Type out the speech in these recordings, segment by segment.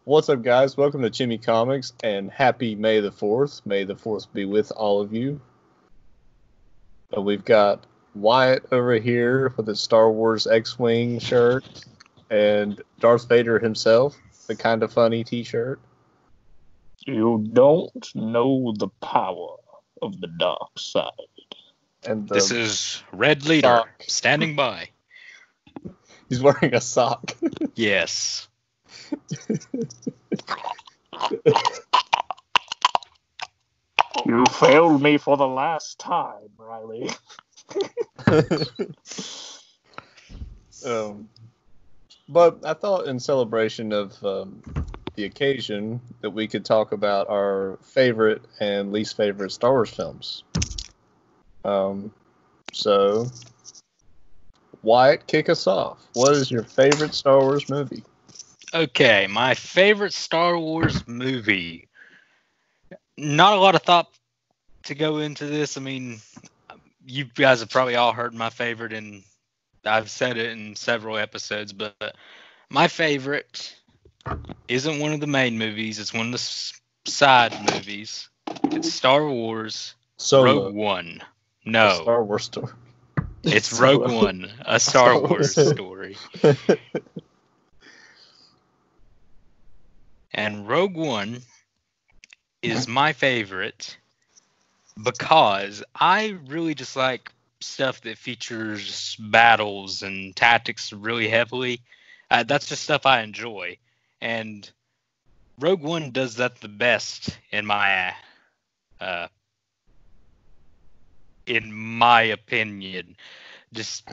What's up, guys? Welcome to Chimicomics, and happy May the 4th. May the 4th be with all of you. We've got Wyatt over here with his Star Wars X-Wing shirt, and Darth Vader himself, the kind of funny t-shirt. You don't know the power of the dark side. And this is Red Leader sock. Standing by. He's wearing a sock. Yes. You failed me for the last time, Riley. But I thought in celebration of the occasion that we could talk about our favorite and least favorite Star Wars films. So, Wyatt, kick us off. What is your favorite Star Wars movie? Okay, my favorite Star Wars movie. Not a lot of thought to go into this. I mean, you guys have probably all heard my favorite, and I've said it in several episodes, but my favorite isn't one of the main movies. It's one of the side movies. It's Star Wars Rogue One. No. A Star Wars story. It's Rogue One, a Star Wars story. And Rogue One is my favorite because I really just like stuff that features battles and tactics really heavily. That's just stuff I enjoy. And Rogue One does that the best in my opinion. Just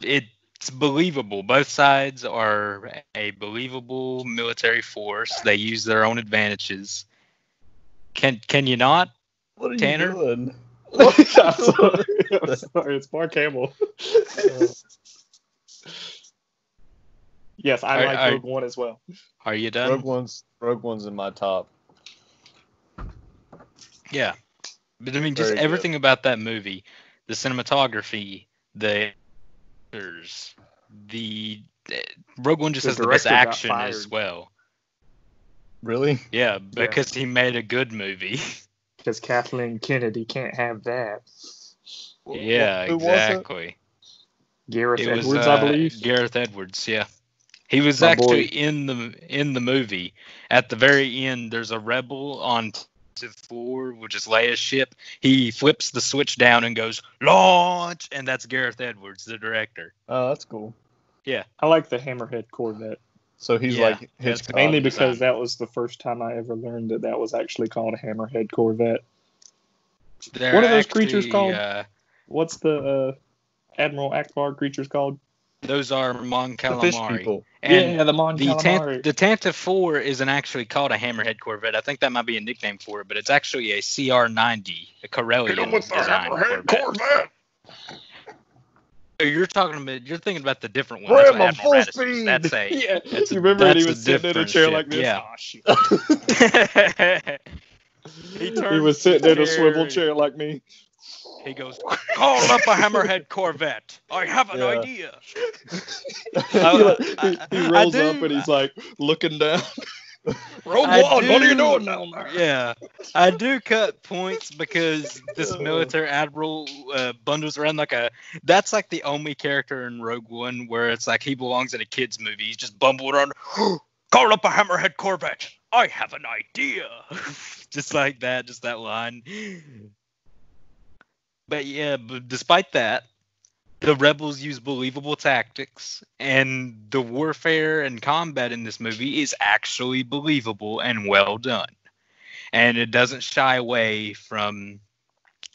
it's believable. Both sides are a believable military force. They use their own advantages. Can you not? What are Tanner? you doing? I'm sorry. It's Mark Hamill. Yes, I like Rogue One as well. Are you done? Rogue One's in my top. Yeah. But I mean, just Very everything about that movie, the cinematography, the actors, the Rogue One just has the best director got action fired. as well. Really? Yeah, because he made a good movie. Because Kathleen Kennedy can't have that. Yeah, Who was it? exactly. Gareth It Edwards, was I believe. Gareth Edwards. Yeah, he was My actually boy. in the movie. At the very end, there's a rebel on T4, which is Leia's ship. He flips the switch down and goes launch, and that's Gareth Edwards, the director. Oh, that's cool. Yeah, I like the Hammerhead Corvette. So he's Yeah, like Hitchcock. Mainly design. because that was the first time I ever learned that was actually called a Hammerhead Corvette. They're What are those actually, creatures called? What's the Admiral Akbar creatures called? Those are Mon The fish Calamari. people. And the Mon Calamari. the Tantive 4 isn't actually called a Hammerhead Corvette. I think that might be a nickname for it, but it's actually a CR-90, a Corellian design Corvette. You're thinking about the different one. Ram That's them what full Admiral Radis used. speed. That's a Yeah, that's you remember when he that's was sitting in a different chair ship. like this? Yeah. Oh, shoot. He turns was sitting in the a swivel chair. chair like me. He goes, call up a Hammerhead Corvette. I have an idea. He rolls up and he's like looking down. Rogue One, what are you doing down there? Yeah, I do cut points because this military admiral bundles around that's like the only character in Rogue One where it's like he belongs in a kid's movie. He's just bumbled around, call up a Hammerhead Corvette. I have an idea. Just like that, just that line. But yeah, despite that, the rebels use believable tactics, and the warfare and combat in this movie is actually believable and well done. And it doesn't shy away from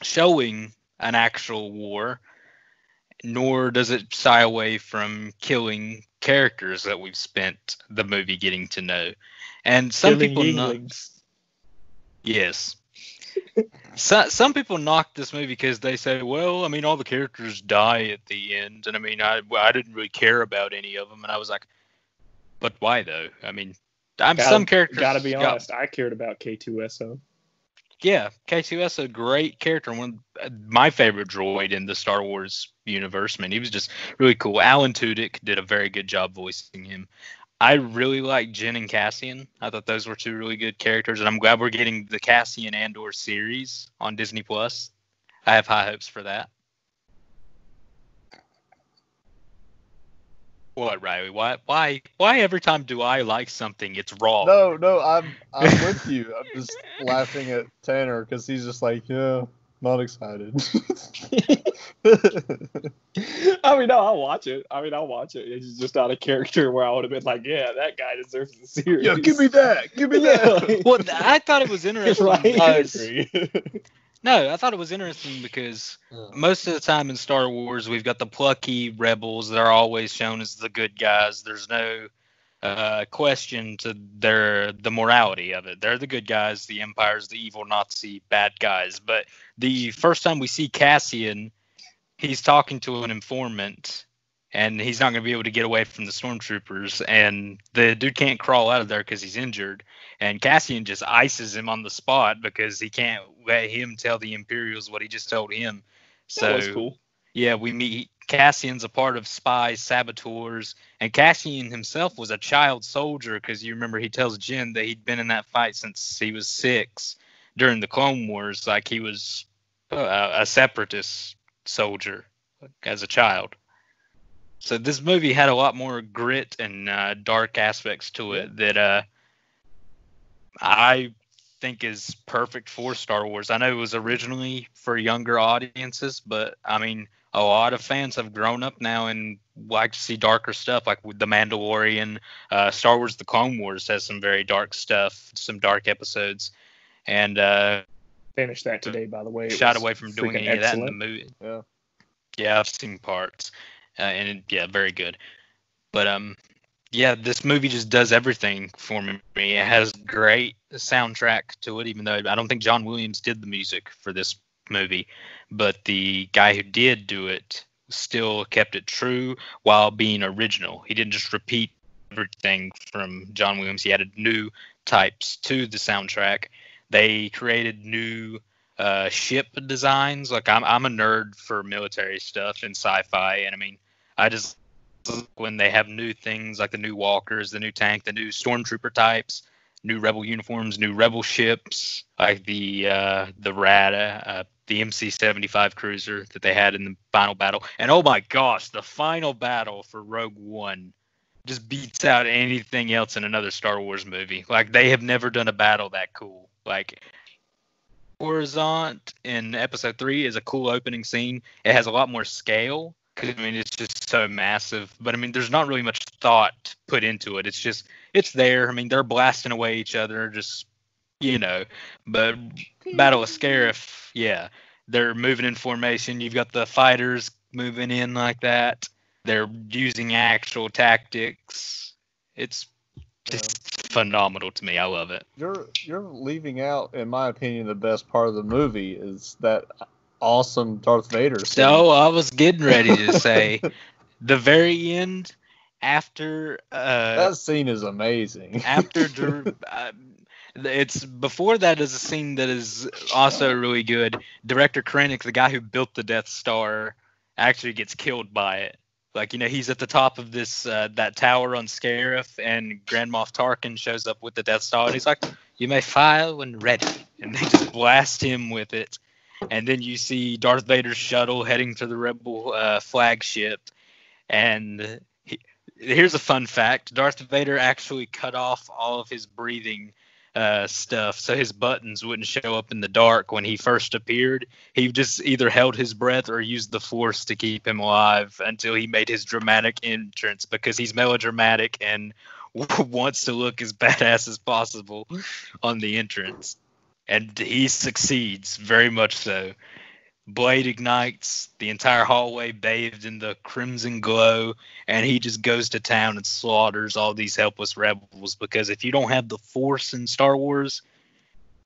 showing an actual war, nor does it shy away from killing characters that we've spent the movie getting to know. And some Killing people Yinglings. Yes. Some people knock this movie because they say, well, I mean, all the characters die at the end. And I mean, I didn't really care about any of them. And I was like, but why though? I mean, some characters. Gotta be honest, I cared about K2SO. Yeah, K2SO, great character. One of my favorite droid in the Star Wars universe. Man, he was just really cool. Alan Tudyk did a very good job voicing him. I really like Jin and Cassian. I thought those were two really good characters, and I'm glad we're getting the Cassian Andor series on Disney Plus. I have high hopes for that. What, Riley? Why every time do I like something, it's wrong? No, I'm with you. I'm just laughing at Tanner because he's just like, yeah, not excited. I mean, no, I'll watch it. It's just not a character where I would have been like, yeah, that guy deserves the series. Yeah, give me that. Give me that. Well, I thought it was interesting. Right? I agree. No, I thought it was interesting because most of the time in Star Wars, we've got the plucky rebels that are always shown as the good guys. There's no question to the morality of it. They're the good guys. The Empire's the evil Nazi bad guys. But the first time we see Cassian, he's talking to an informant, and he's not going to be able to get away from the stormtroopers. And the dude can't crawl out of there because he's injured. And Cassian just ices him on the spot because he can't let him tell the Imperials what he just told him. So That was cool. Yeah, we meet Cassian's a part of spies, saboteurs, and Cassian himself was a child soldier because you remember he tells Jin that he'd been in that fight since he was 6 during the Clone Wars, like he was a separatist soldier as a child. So this movie had a lot more grit and dark aspects to it that I think is perfect for Star Wars. I know it was originally for younger audiences, but I mean, a lot of fans have grown up now and like to see darker stuff, like with The Mandalorian. Star Wars The Clone Wars has some very dark stuff, some dark episodes, and Finished that today, by the way. shied away from doing any of that in the movie. Yeah. Yeah, I've seen parts, very good. But yeah, this movie just does everything for me. It has great soundtrack to it, even though I don't think John Williams did the music for this movie, but the guy who did do it still kept it true while being original. He didn't just repeat everything from John Williams. He added new types to the soundtrack. They created new ship designs. Like I'm a nerd for military stuff and sci-fi, and I mean, I just when they have new things like the new walkers, the new tank, the new stormtrooper types, new rebel uniforms, new rebel ships, like the Rada, the MC-75 cruiser that they had in the final battle. And oh my gosh, the final battle for Rogue One just beats out anything else in another Star Wars movie. Like they have never done a battle that cool. Like Horizont in Episode 3 is a cool opening scene. It has a lot more scale. Because, I mean, it's just so massive. But, I mean, there's not really much thought put into it. It's there. I mean, they're blasting away each other, just, But Battle of Scarif, yeah. They're moving in formation. You've got the fighters moving in like that. They're using actual tactics. It's just phenomenal to me. I love it. You're leaving out, in my opinion, the best part of the movie is that awesome Darth Vader scene. So I was getting ready to say the very end after that scene is amazing. It's before that is a scene that is also really good. Director Krennic, the guy who built the Death Star, actually gets killed by it. Like, he's at the top of this that tower on Scarif, and Grand Moff Tarkin shows up with the Death Star, and he's like, "You may fire when ready," and they just blast him with it. And then you see Darth Vader's shuttle heading to the Rebel flagship. And here's a fun fact. Darth Vader actually cut off all of his breathing stuff so his buttons wouldn't show up in the dark when he first appeared. He just either held his breath or used the Force to keep him alive until he made his dramatic entrance because he's melodramatic and wants to look as badass as possible on the entrance. And he succeeds, very much so. Blade ignites, the entire hallway bathed in the crimson glow, and he just goes to town and slaughters all these helpless rebels, because if you don't have the Force in Star Wars,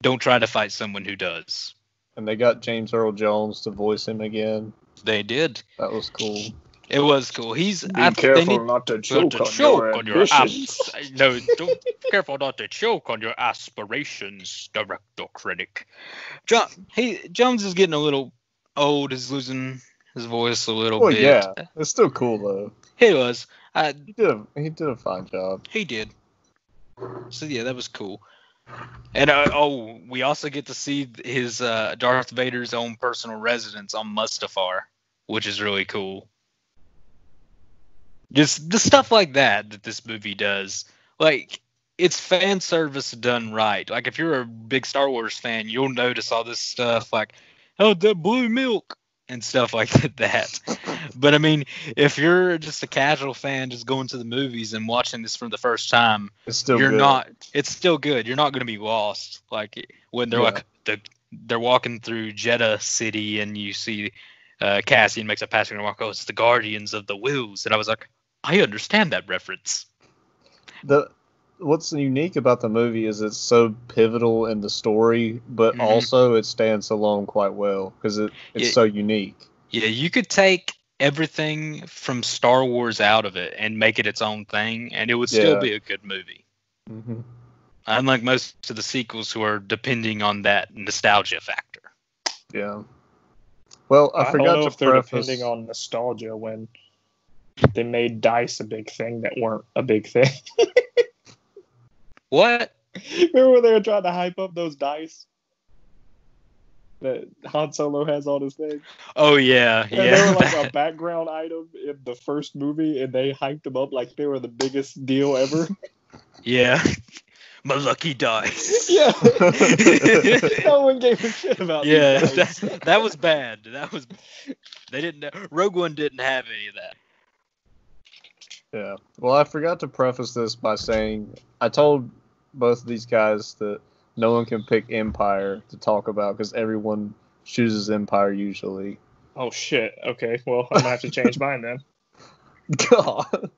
don't try to fight someone who does. And they got James Earl Jones to voice him again. They did. That was cool. It was cool. Be careful not to choke on your ambitions. No, don't careful not to choke on your aspirations, Director Krennic. Jones is getting a little old. He's losing his voice a little bit. Yeah, it's still cool though. He was. He did a fine job. He did. So yeah, that was cool. And we also get to see his Darth Vader's own personal residence on Mustafar, which is really cool. Just the stuff like that this movie does. Like, it's fan service done right. Like, if you're a big Star Wars fan, you'll notice all this stuff like, oh, the blue milk and stuff like that. But I mean, if you're just a casual fan just going to the movies and watching this for the first time, it's still good. It's still good. You're not going to be lost. Like, when they're they're walking through Jeddah City and you see Cassian makes a passing remark, oh, it's the Guardians of the Wills. And I was like, I understand that reference. What's unique about the movie is it's so pivotal in the story, but also it stands alone quite well because it's so unique. Yeah, you could take everything from Star Wars out of it and make it its own thing, and it would still be a good movie. Mm-hmm. Unlike most of the sequels who are depending on that nostalgia factor. Yeah. Well, I forgot don't know to if they're preface... depending on nostalgia when they made dice a big thing that weren't a big thing. What? Remember when they were trying to hype up those dice that Han Solo has on his thing? Oh, yeah. And they were like a background item in the first movie, and they hyped them up like they were the biggest deal ever. Yeah. My lucky dice. Yeah. No one gave a shit about these dice. That was bad. They didn't. Rogue One didn't have any of that. Yeah. Well, I forgot to preface this by saying I told both of these guys that no one can pick Empire to talk about because everyone chooses Empire usually. Oh, shit. Okay. Well, I'm going to have to change mine then. God.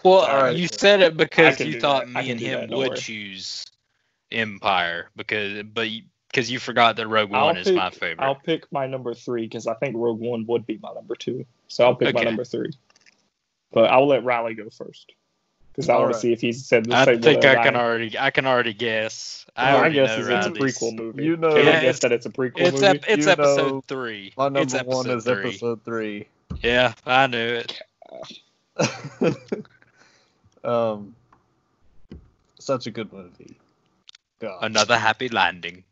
Well, you said it because you thought that. me and him would choose Empire because you forgot that Rogue One is my favorite. I'll pick my number 3 because I think Rogue One would be my number 2. So I'll pick my number 3. But I'll let Riley go first because I want to see if he's said the same. I think I can already guess. I guess it's a prequel movie. You know, can I guess that it's a prequel movie? It's episode 3. My number 1 is episode 3. Yeah, I knew it. Such a good movie. God. Another happy landing.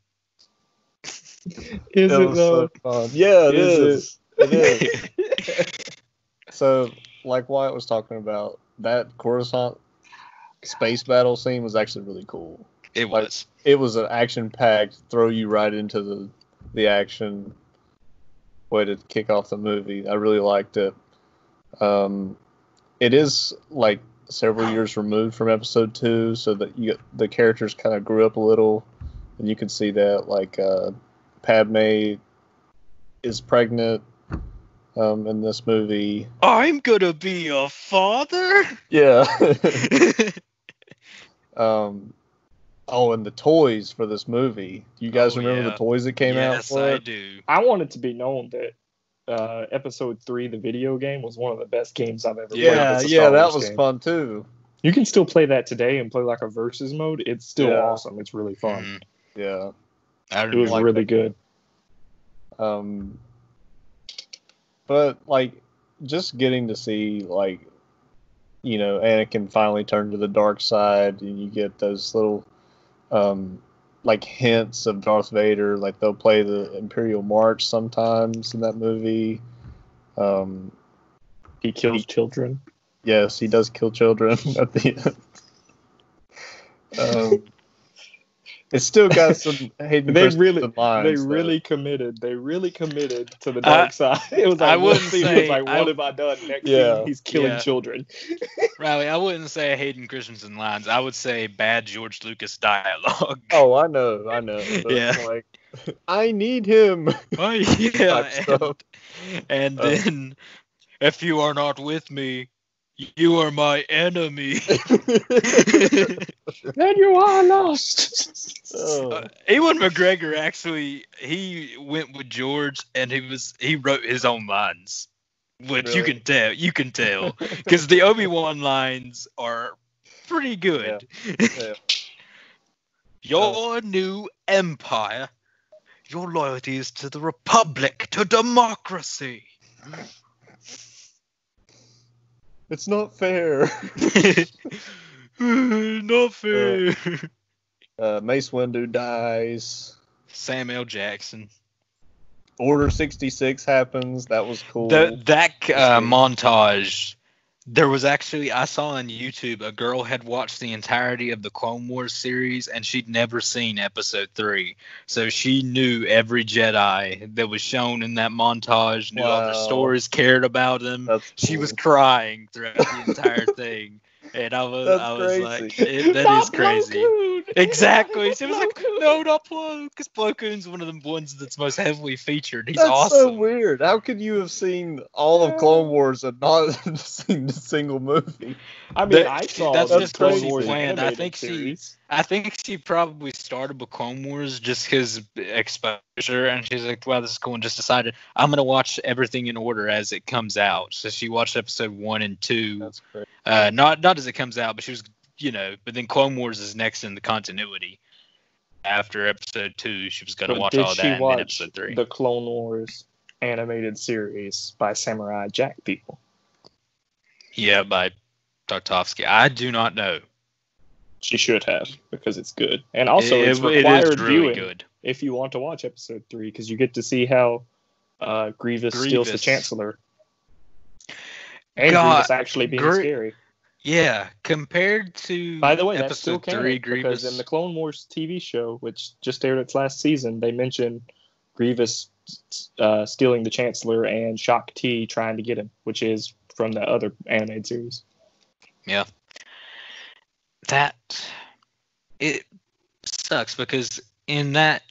Is it though? So fun. Yeah, it is. It is. So, like Wyatt was talking about, that Coruscant space battle scene was actually really cool. It was. It was an action-packed, throw you right into the action way to kick off the movie. I really liked it. It is like several years removed from episode 2, so that the characters kind of grew up a little, and you can see that like Padme is pregnant in this movie. I'm gonna be a father. Yeah. Oh, and the toys for this movie. Do you guys remember the toys that came out? Yes, I do. I want it to be known that episode 3, the video game, was one of the best games I've ever played. Yeah, that was fun too. You can still play that today and play like a versus mode. It's still awesome. It's really fun. Yeah. It was really good. But like just getting to see like, you know, Anakin finally turn to the dark side, and you get those little like hints of Darth Vader. Like they'll play the Imperial March sometimes in that movie. He kills children. Yes, he does kill children at the end. It's still got some Hayden Christensen lines. They really committed to the dark side. It was like what have I done? Next scene, he's killing children. Riley, I wouldn't say Hayden Christensen lines. I would say bad George Lucas dialogue. Oh, I know. But like, I need him. Oh, yeah. And then, if you are not with me, you are my enemy. Then you are lost. Ewan McGregor actually, he went with George and he wrote his own lines, which you can tell, because the Obi-Wan lines are pretty good. Yeah. Your new empire, your loyalty is to the Republic, to democracy. It's not fair. Not fair. Mace Windu dies. Samuel Jackson. Order 66 happens. That was cool. That montage. There was actually, I saw on YouTube, a girl had watched the entirety of the Clone Wars series, and she'd never seen Episode 3. So she knew every Jedi that was shown in that montage, knew all their stories, cared about them. That's cool. She was crying throughout the entire thing. And I was like, that is crazy. Exactly. She was like, no, not Plo, because Plo Koon's one of the ones that's most heavily featured. He's awesome. So weird. How could you have seen all of Clone Wars and not seen a single movie? I mean, I saw that's the just Clone what Wars she planned. series. I think she probably started with Clone Wars just because exposure, and she's like, wow, this is cool, and just decided, I'm going to watch everything in order as it comes out. So she watched Episode 1 and 2. That's great. Not as it comes out, but she was, but then Clone Wars is next in the continuity. After Episode 2, she was going to watch all that, and then Episode 3. The Clone Wars animated series by Samurai Jack people. Yeah, by Tarkovsky. I do not know. She should have, because it's good. And also, it's required viewing if you want to watch Episode 3, because you get to see how Grievous steals the Chancellor. And Grievous actually being scary. Yeah, compared to By the way, Episode that's still 3, canon, because in the Clone Wars TV show, which just aired its last season, they mentioned Grievous stealing the Chancellor and Shaak Ti trying to get him, which is from the other animated series. Yeah. It sucks because in that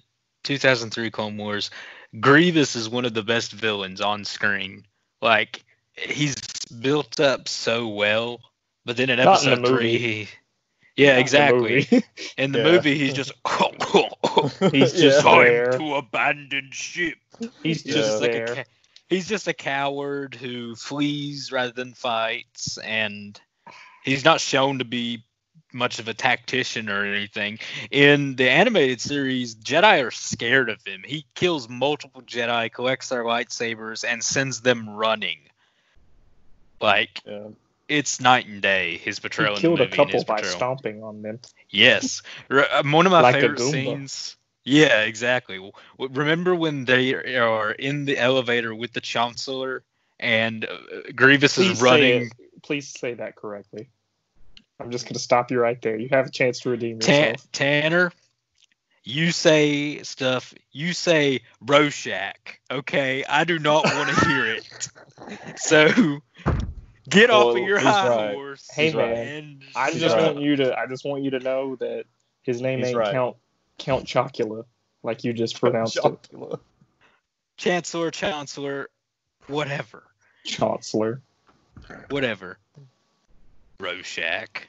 2003 Clone Wars, Grievous is one of the best villains on screen. Like, he's built up so well, but then in Episode 3, exactly. In the movie, he's just he's just there to abandon ship. He's just there. He's just a coward who flees rather than fights, and he's not shown to be much of a tactician or anything. In the animated series, Jedi are scared of him. He kills multiple Jedi, collects their lightsabers, and sends them running. Like, it's night and day, his portrayal in the movie. He killed a couple by stomping on them. Yes. One of my favorite scenes. Yeah, exactly. Remember when they are in the elevator with the Chancellor and Grievous is running? Please say that correctly. I'm just going to stop you right there. You have a chance to redeem yourself. Tanner, you say stuff. You say Rorschach, okay? I do not want to hear it. So get off of your high horse. Hey, man. I just want you to know that his name ain't Count Chocula, like you just pronounced it. Chancellor, whatever. Chancellor. Whatever. Rorschach.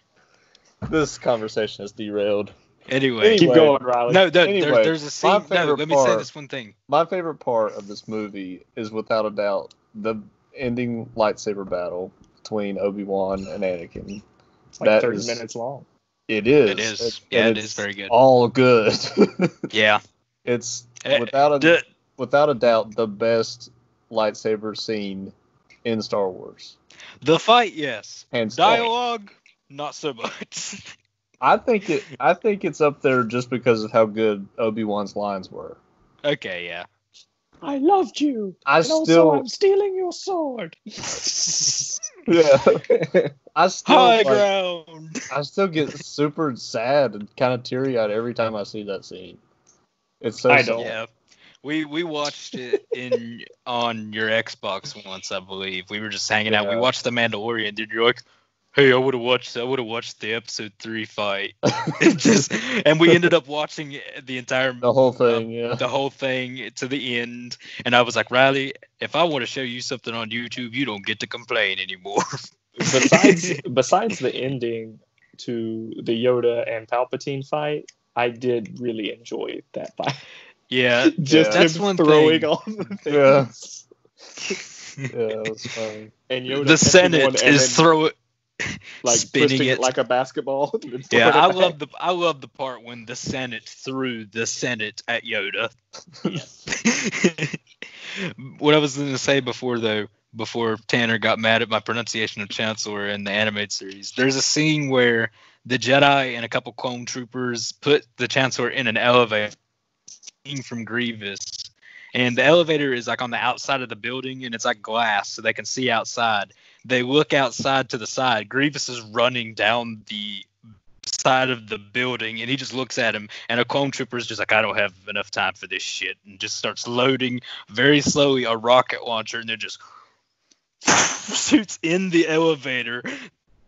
This conversation is derailed. Anyway, keep going, Riley. No, there's a scene. No, let me say this one thing. My favorite part of this movie is, without a doubt, the ending lightsaber battle between Obi-Wan and Anakin. It's like 30 minutes long. It is. It is. It is very good. All good. Yeah. It's without a doubt the best lightsaber scene in Star Wars. The fight, yes. Hands down. Dialogue, not so much. I think it's up there just because of how good Obi-Wan's lines were. Okay, yeah. I loved you. I'm stealing your sword. Yeah. High ground. I still get super sad and kind of teary-eyed every time I see that scene. It's so sad. Yeah. We watched it on your Xbox once, I believe. We were just hanging out. We watched The Mandalorian. Dude, you're like, hey, I would have watched the Episode 3 fight. And we ended up watching the whole thing to the end. And I was like, Riley, if I want to show you something on YouTube, you don't get to complain anymore. Besides the ending to the Yoda and Palpatine fight, I did really enjoy that fight. Yeah, that's one throwing thing. All the things. Yeah, it was funny. And Yoda the Senate is throwing, like spinning it like a basketball. Yeah, I love the part when the Senate threw the Senate at Yoda. Yes. What I was going to say before, though, before Tanner got mad at my pronunciation of Chancellor in the animated series. There's a scene where the Jedi and a couple clone troopers put the Chancellor in an elevator from Grievous. And the elevator is like on the outside of the building, and it's like glass, so they can see outside. They look outside to the side. Grievous is running down the side of the building, and he just looks at him, and a clone trooper is just like, I don't have enough time for this shit, and just starts loading very slowly a rocket launcher, and then just shoots in the elevator.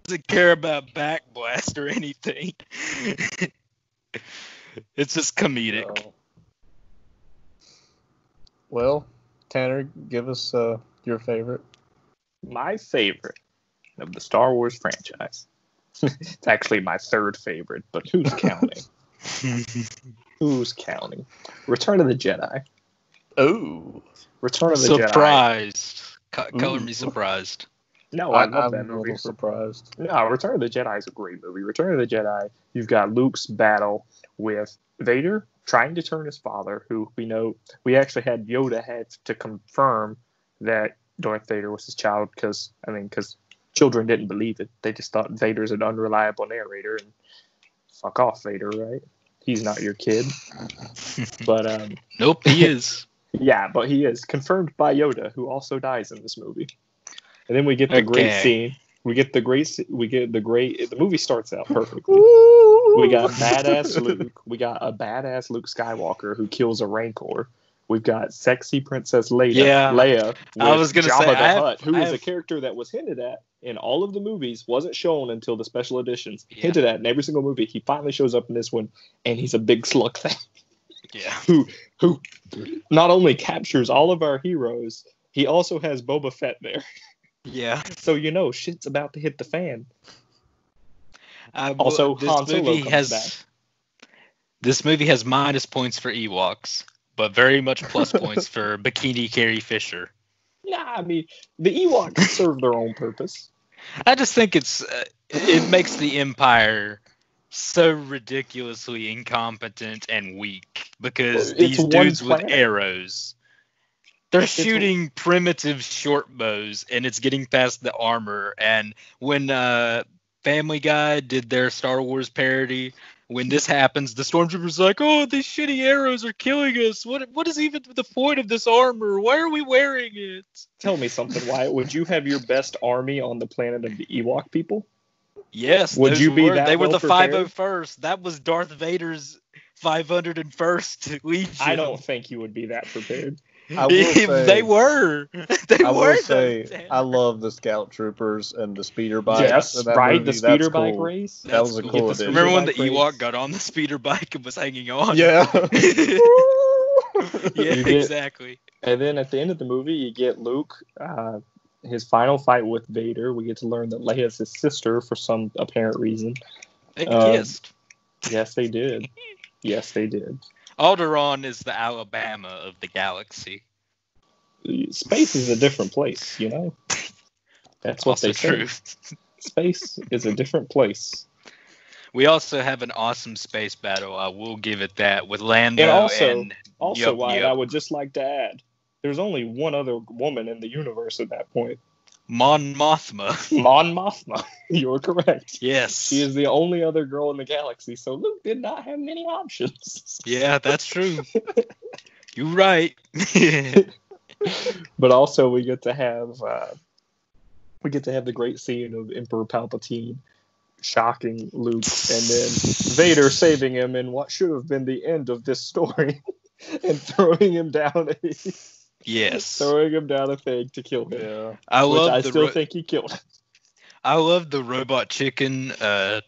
Doesn't care about backblast or anything. It's just comedic. Well, Tanner, give us your favorite. My favorite of the Star Wars franchise. It's actually my third favorite, but who's counting? Who's counting? Return of the Jedi. Oh. Return of the Jedi. Surprised. Color me surprised. No, I love that movie. I'm a little surprised. No, Return of the Jedi is a great movie. Return of the Jedi, you've got Luke's battle with Vader trying to turn his father, who we actually had Yoda had to confirm that Darth Vader was his child because children didn't believe it. They just thought Vader's an unreliable narrator, and fuck off, Vader, right? He's not your kid. But nope, he is. Yeah, but he is confirmed by Yoda, who also dies in this movie. And then we get the great scene. The movie starts out perfectly. We got badass Luke. We got a badass Luke Skywalker who kills a Rancor. We've got sexy Princess Leia. I was going to say, the Hutt, who is a character that was hinted at in all of the movies, wasn't shown until the special editions. Yeah. Hinted at in every single movie. He finally shows up in this one, and he's a big slug thing. Yeah. Who not only captures all of our heroes, he also has Boba Fett there. Yeah. So shit's about to hit the fan. Also, Han Solo comes back. This movie has minus points for Ewoks, but very much plus points for Bikini Carrie Fisher. Yeah, I mean, the Ewoks serve their own purpose. I just think it makes the Empire so ridiculously incompetent and weak because these dudes with arrows, they're shooting primitive short bows, and it's getting past the armor. And when Family Guy did their Star Wars parody, when this happens, the stormtroopers are like, "Oh, these shitty arrows are killing us. What is even the point of this armor? Why are we wearing it?" Tell me something, Wyatt. Would you have your best army on the planet of the Ewok people? Yes. Would you be that? They were the prepared? 501st. That was Darth Vader's 501st Legion. I don't think you would be that prepared. I will say, they were. I will say, I love the Scout Troopers and the speeder bikes. Yes, right. The speeder bike race. That was a cool addition. Remember when the Ewok got on the speeder bike and was hanging on? Yeah. Exactly. And then at the end of the movie, you get Luke, his final fight with Vader. We get to learn that Leia's his sister for some apparent reason. They kissed. Yes, they did. Yes, they did. Alderaan is the Alabama of the galaxy. Space is a different place, That's what also they say. True. Space is a different place. We also have an awesome space battle. I will give it that with Lando and also, I would just like to add, there's only one other woman in the universe at that point. Mon Mothma. Mon Mothma. You're correct. Yes. She is the only other girl in the galaxy, so Luke did not have many options. Yeah, that's true. You're right. But also we get to have the great scene of Emperor Palpatine shocking Luke and then Vader saving him in what should have been the end of this story and throwing him down a thing to kill him. Yeah. I still think he killed him. I love the Robot Chicken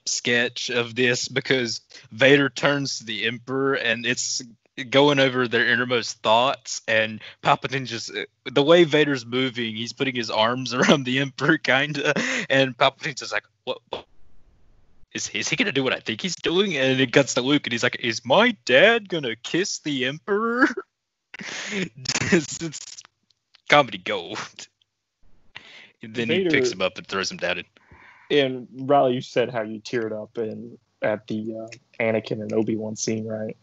sketch of this because Vader turns to the Emperor and it's going over their innermost thoughts, and Palpatine just the way Vader's moving, he's putting his arms around the Emperor kinda, and Palpatine's just like, what? Is he gonna do what I think he's doing? And it cuts to Luke, and he's like, "Is my dad gonna kiss the Emperor?" it's comedy gold. And then Vader, he picks him up and throws him down. And Riley, you said how you teared up at the Anakin and Obi-Wan scene, right?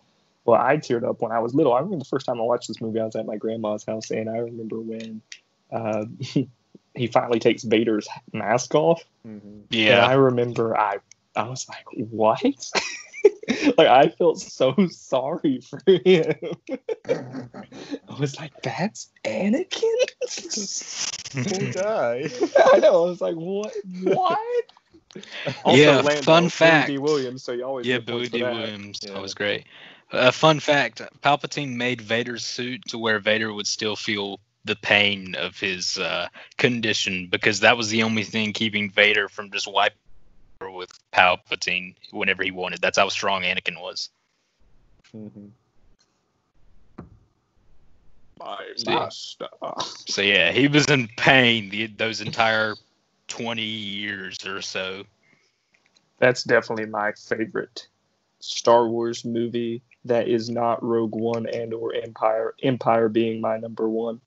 Well, I teared up when I was little. I remember the first time I watched this movie, I was at my grandma's house, and I remember when he finally takes Vader's mask off. Mm-hmm. Yeah. And I remember I was like, what? Like, I felt so sorry for him. I was like, that's Anakin? Poor guy. I know. I was like, what? Also, yeah, Lando, fun fact. Billy D. Williams, so you always get Billy D. Williams. Yeah. That was great. Fun fact, Palpatine made Vader's suit to where Vader would still feel the pain of his condition, because that was the only thing keeping Vader from just wiping with Palpatine whenever he wanted. That's how strong Anakin was. Mm-hmm. My master. So yeah, he was in pain those entire 20 years or so. That's definitely my favorite Star Wars movie that is not Rogue One and or Empire. Empire being my number one.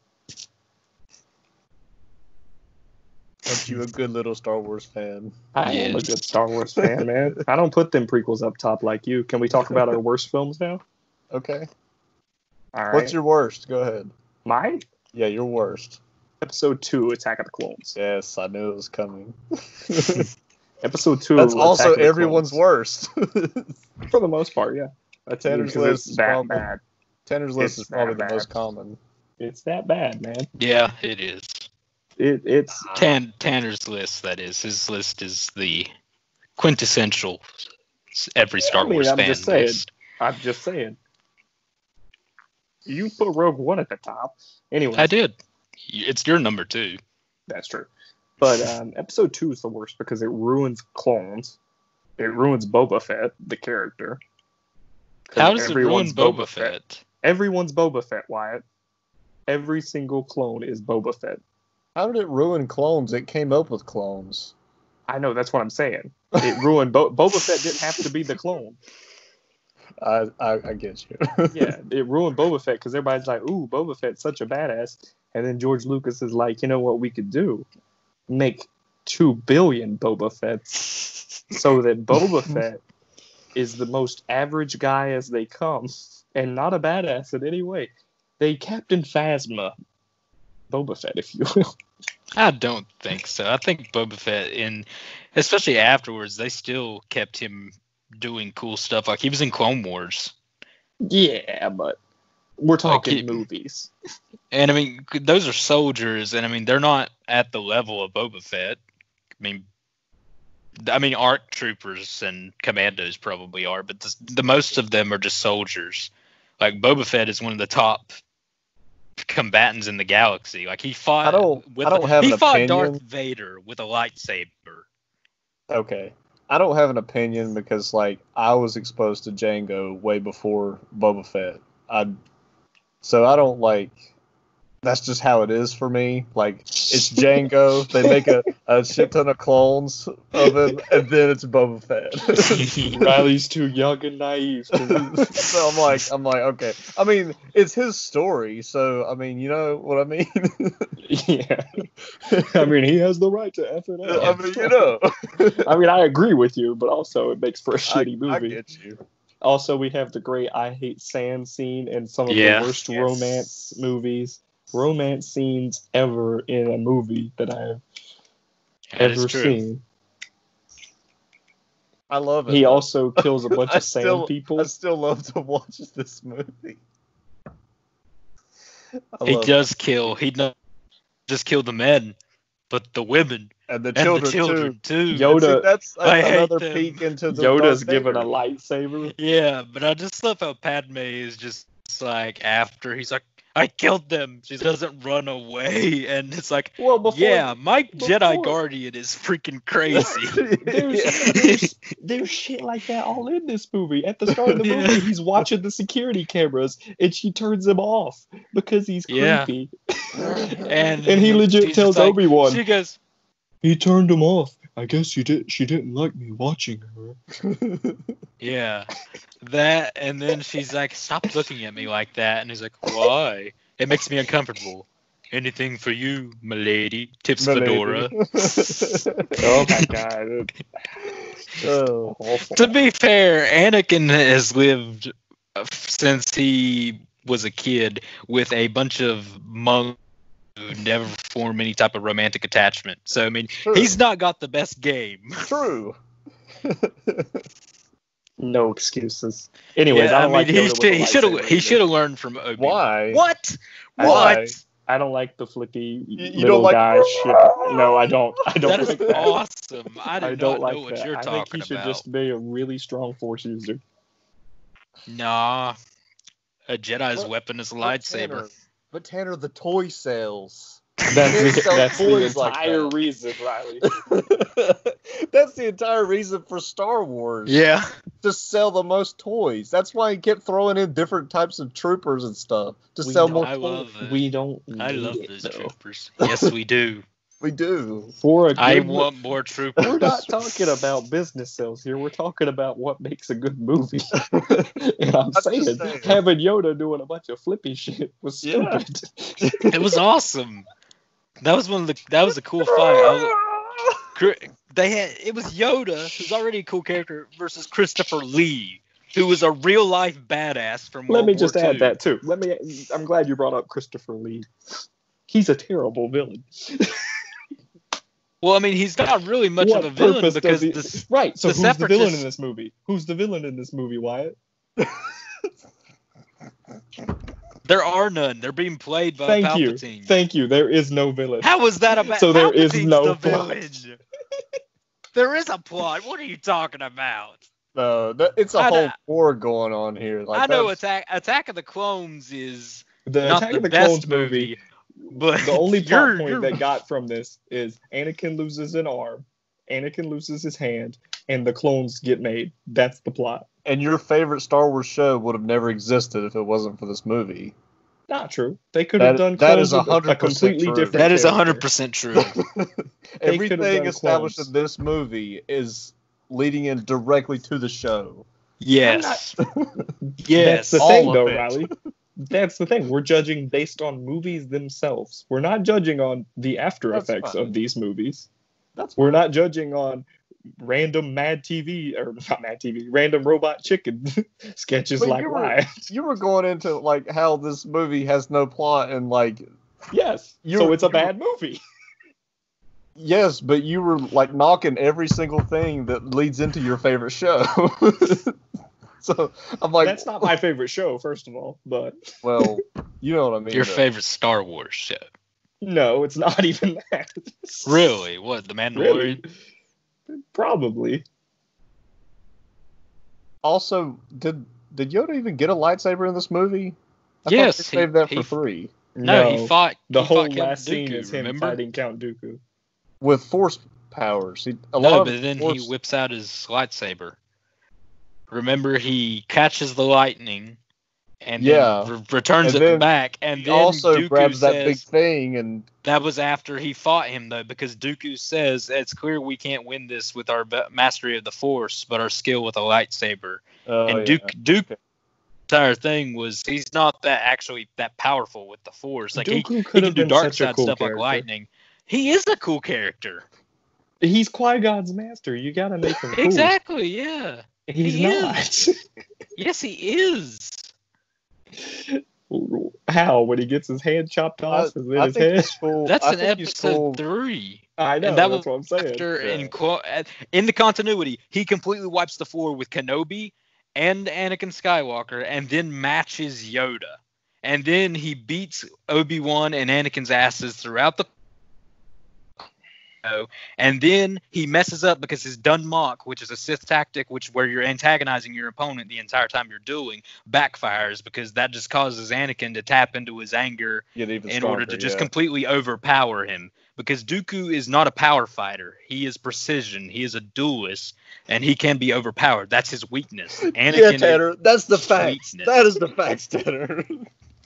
Aren't you a good little Star Wars fan? I am a good Star Wars fan, man. I don't put them prequels up top like you. Can we talk about our worst films now? Okay. All right. What's your worst? Go ahead. Mine? Yeah, your worst. Episode 2, Attack of the Clones. Yes, I knew it was coming. Episode 2. That's also everyone's worst. For the most part, yeah. Tanner's list is probably bad. Tanner's list is probably the most common. It's that bad, man. Yeah, it is. It's Tanner's list. That is, his list is the quintessential every Star Wars fan list. I'm just saying. You put Rogue One at the top. Anyway, I did. It's your number 2. That's true. But episode 2 is the worst because it ruins clones. It ruins Boba Fett, the character. How does it ruin Boba Fett? Everyone's Boba Fett, Wyatt. Every single clone is Boba Fett. How did it ruin clones? It came up with clones. I know, that's what I'm saying. It ruined Boba Fett didn't have to be the clone. I get you. Yeah, it ruined Boba Fett because everybody's like, ooh, Boba Fett's such a badass. And then George Lucas is like, you know what we could do? Make 2 billion Boba Fetts so that Boba Fett is the most average guy as they come and not a badass in any way. They Captain Phasma Boba Fett, if you will. I don't think so. I think Boba Fett, especially afterwards, they still kept him doing cool stuff. Like, he was in Clone Wars. Yeah, but we're talking movies. And, I mean, those are soldiers, and, I mean, they're not at the level of Boba Fett. I mean, ARC troopers and commandos probably are, but the most of them are just soldiers. Like, Boba Fett is one of the top combatants in the galaxy. Like, he fought Darth Vader with a lightsaber. Okay. I don't have an opinion because, like, I was exposed to Jango way before Boba Fett. So I don't, like... That's just how it is for me. Like, it's Jango. They make a shit ton of clones of him, and then it's Boba Fett. Riley's too young and naive. So I'm like, okay. I mean, it's his story, so I mean, you know what I mean? Yeah. I mean, he has the right to F it up. I mean, you know. I mean, I agree with you, but also it makes for a shitty movie. I get you. Also, we have the great I Hate Sand scene and some of the worst romance movies. Romance scenes ever in a movie that I've ever seen. I love it. He also kills a bunch of sand people. I still love to watch this movie. He does kill. He not just kill the men, but the women and the children too. Yoda. That's another peek into the Yoda's given a lightsaber. Yeah, but I just love how Padme is just like, after he's like, I killed them. She doesn't run away, and it's like, my Jedi Guardian is freaking crazy. There's shit like that all in this movie. At the start of the movie, he's watching the security cameras, and she turns him off because he's creepy. And he legit tells Obi-Wan. She goes, he turned him off. I guess she didn't like me watching her. Yeah. That, and then she's like, stop looking at me like that. And he's like, why? It makes me uncomfortable. Anything for you, milady. Tips Fedora. Oh my god. To be fair, Anakin has lived since he was a kid with a bunch of monks never form any type of romantic attachment. So, I mean, True. He's not got the best game. True. No excuses. Anyways, I don't like Yoda with a lightsaber he should have learned from Obi-Wan. Why? What? I don't like the flippy You little don't like guy shit. No, I don't. I don't That is like that. awesome. I don't not like know what that. you're talking I think he should about. just be a really strong Force user. Nah. A Jedi's weapon is a lightsaber. Tanner, the toy sales. That's the toys entire like that. reason, Riley. That's the entire reason for Star Wars. Yeah. To sell the most toys. That's why he kept throwing in different types of troopers and stuff to sell more toys. Love it. We don't. I love those troopers. Yes, we do. We do. I want more troopers. We're not talking about business sales here. We're talking about what makes a good movie. And I'm saying, having Yoda doing a bunch of flippy shit was stupid. It was awesome. That was a cool fight. It was Yoda, who's already a cool character, versus Christopher Lee, who was a real life badass from World Let me War just II. add that too. I'm glad you brought up Christopher Lee. He's a terrible villain. Well, I mean, he's not really much of a villain because right. So who's the villain in this movie? Wyatt? There are none. They're being played by Palpatine. Thank you. There is no villain. How was that about? So there is no villain. There is a plot. What are you talking about? No, it's a whole war going on here. Like, I know Attack of the Clones is the not Attack the of the best Clones movie. But the only plot point that got from this is Anakin loses an arm, Anakin loses his hand, and the clones get made. That's the plot. And your favorite Star Wars show would have never existed if it wasn't for this movie. Not true. They could have done clones with a completely different. That is 100% true. Everything established in this movie is leading in directly to the show. Yes. Yes. That's the thing, though, Riley. That's the thing. We're judging based on movies themselves. We're not judging on the after effects of these movies. We're not judging on random random robot chicken sketches you were going into like how this movie has no plot and like so it's a bad movie. Yes, but you were like knocking every single thing that leads into your favorite show. So I'm like, that's not my favorite show, first of all, but well, you know what I mean. Your favorite Star Wars show? No, it's not even that. Really? What, The Mandalorian? Really? Probably. Also, did Yoda even get a lightsaber in this movie? Yes, he saved that for 3. No, he fought. The whole Count last Dooku, scene is him fighting Count Dooku with Force powers. But then he whips out his lightsaber. Remember, he catches the lightning and then returns it back, and then also Dooku grabs that big thing. And that was after he fought him, though, because Dooku says it's clear we can't win this with our mastery of the Force, but our skill with a lightsaber. Duke's entire thing was he's not that powerful with the Force. Like he can do dark side stuff like lightning. He is a cool character. He's Qui-Gon's master. You gotta make him cool. Exactly, yeah. He's not. Yes, he is. How? When he gets his hand chopped off? His head? Cool. That's in episode 3. I know. That's what I'm saying. In the continuity, he completely wipes the floor with Kenobi and Anakin Skywalker, and then matches Yoda. And then he beats Obi-Wan and Anakin's asses throughout the. And then he messes up because his Dun Mok, which is a Sith tactic, where you're antagonizing your opponent the entire time you're dueling, backfires because that just causes Anakin to tap into his anger in order to just completely overpower him. Because Dooku is not a power fighter. He is precision. He is a duelist, and he can be overpowered. That's his weakness. Anakin Tanner, that's the facts. That is the facts, Tanner.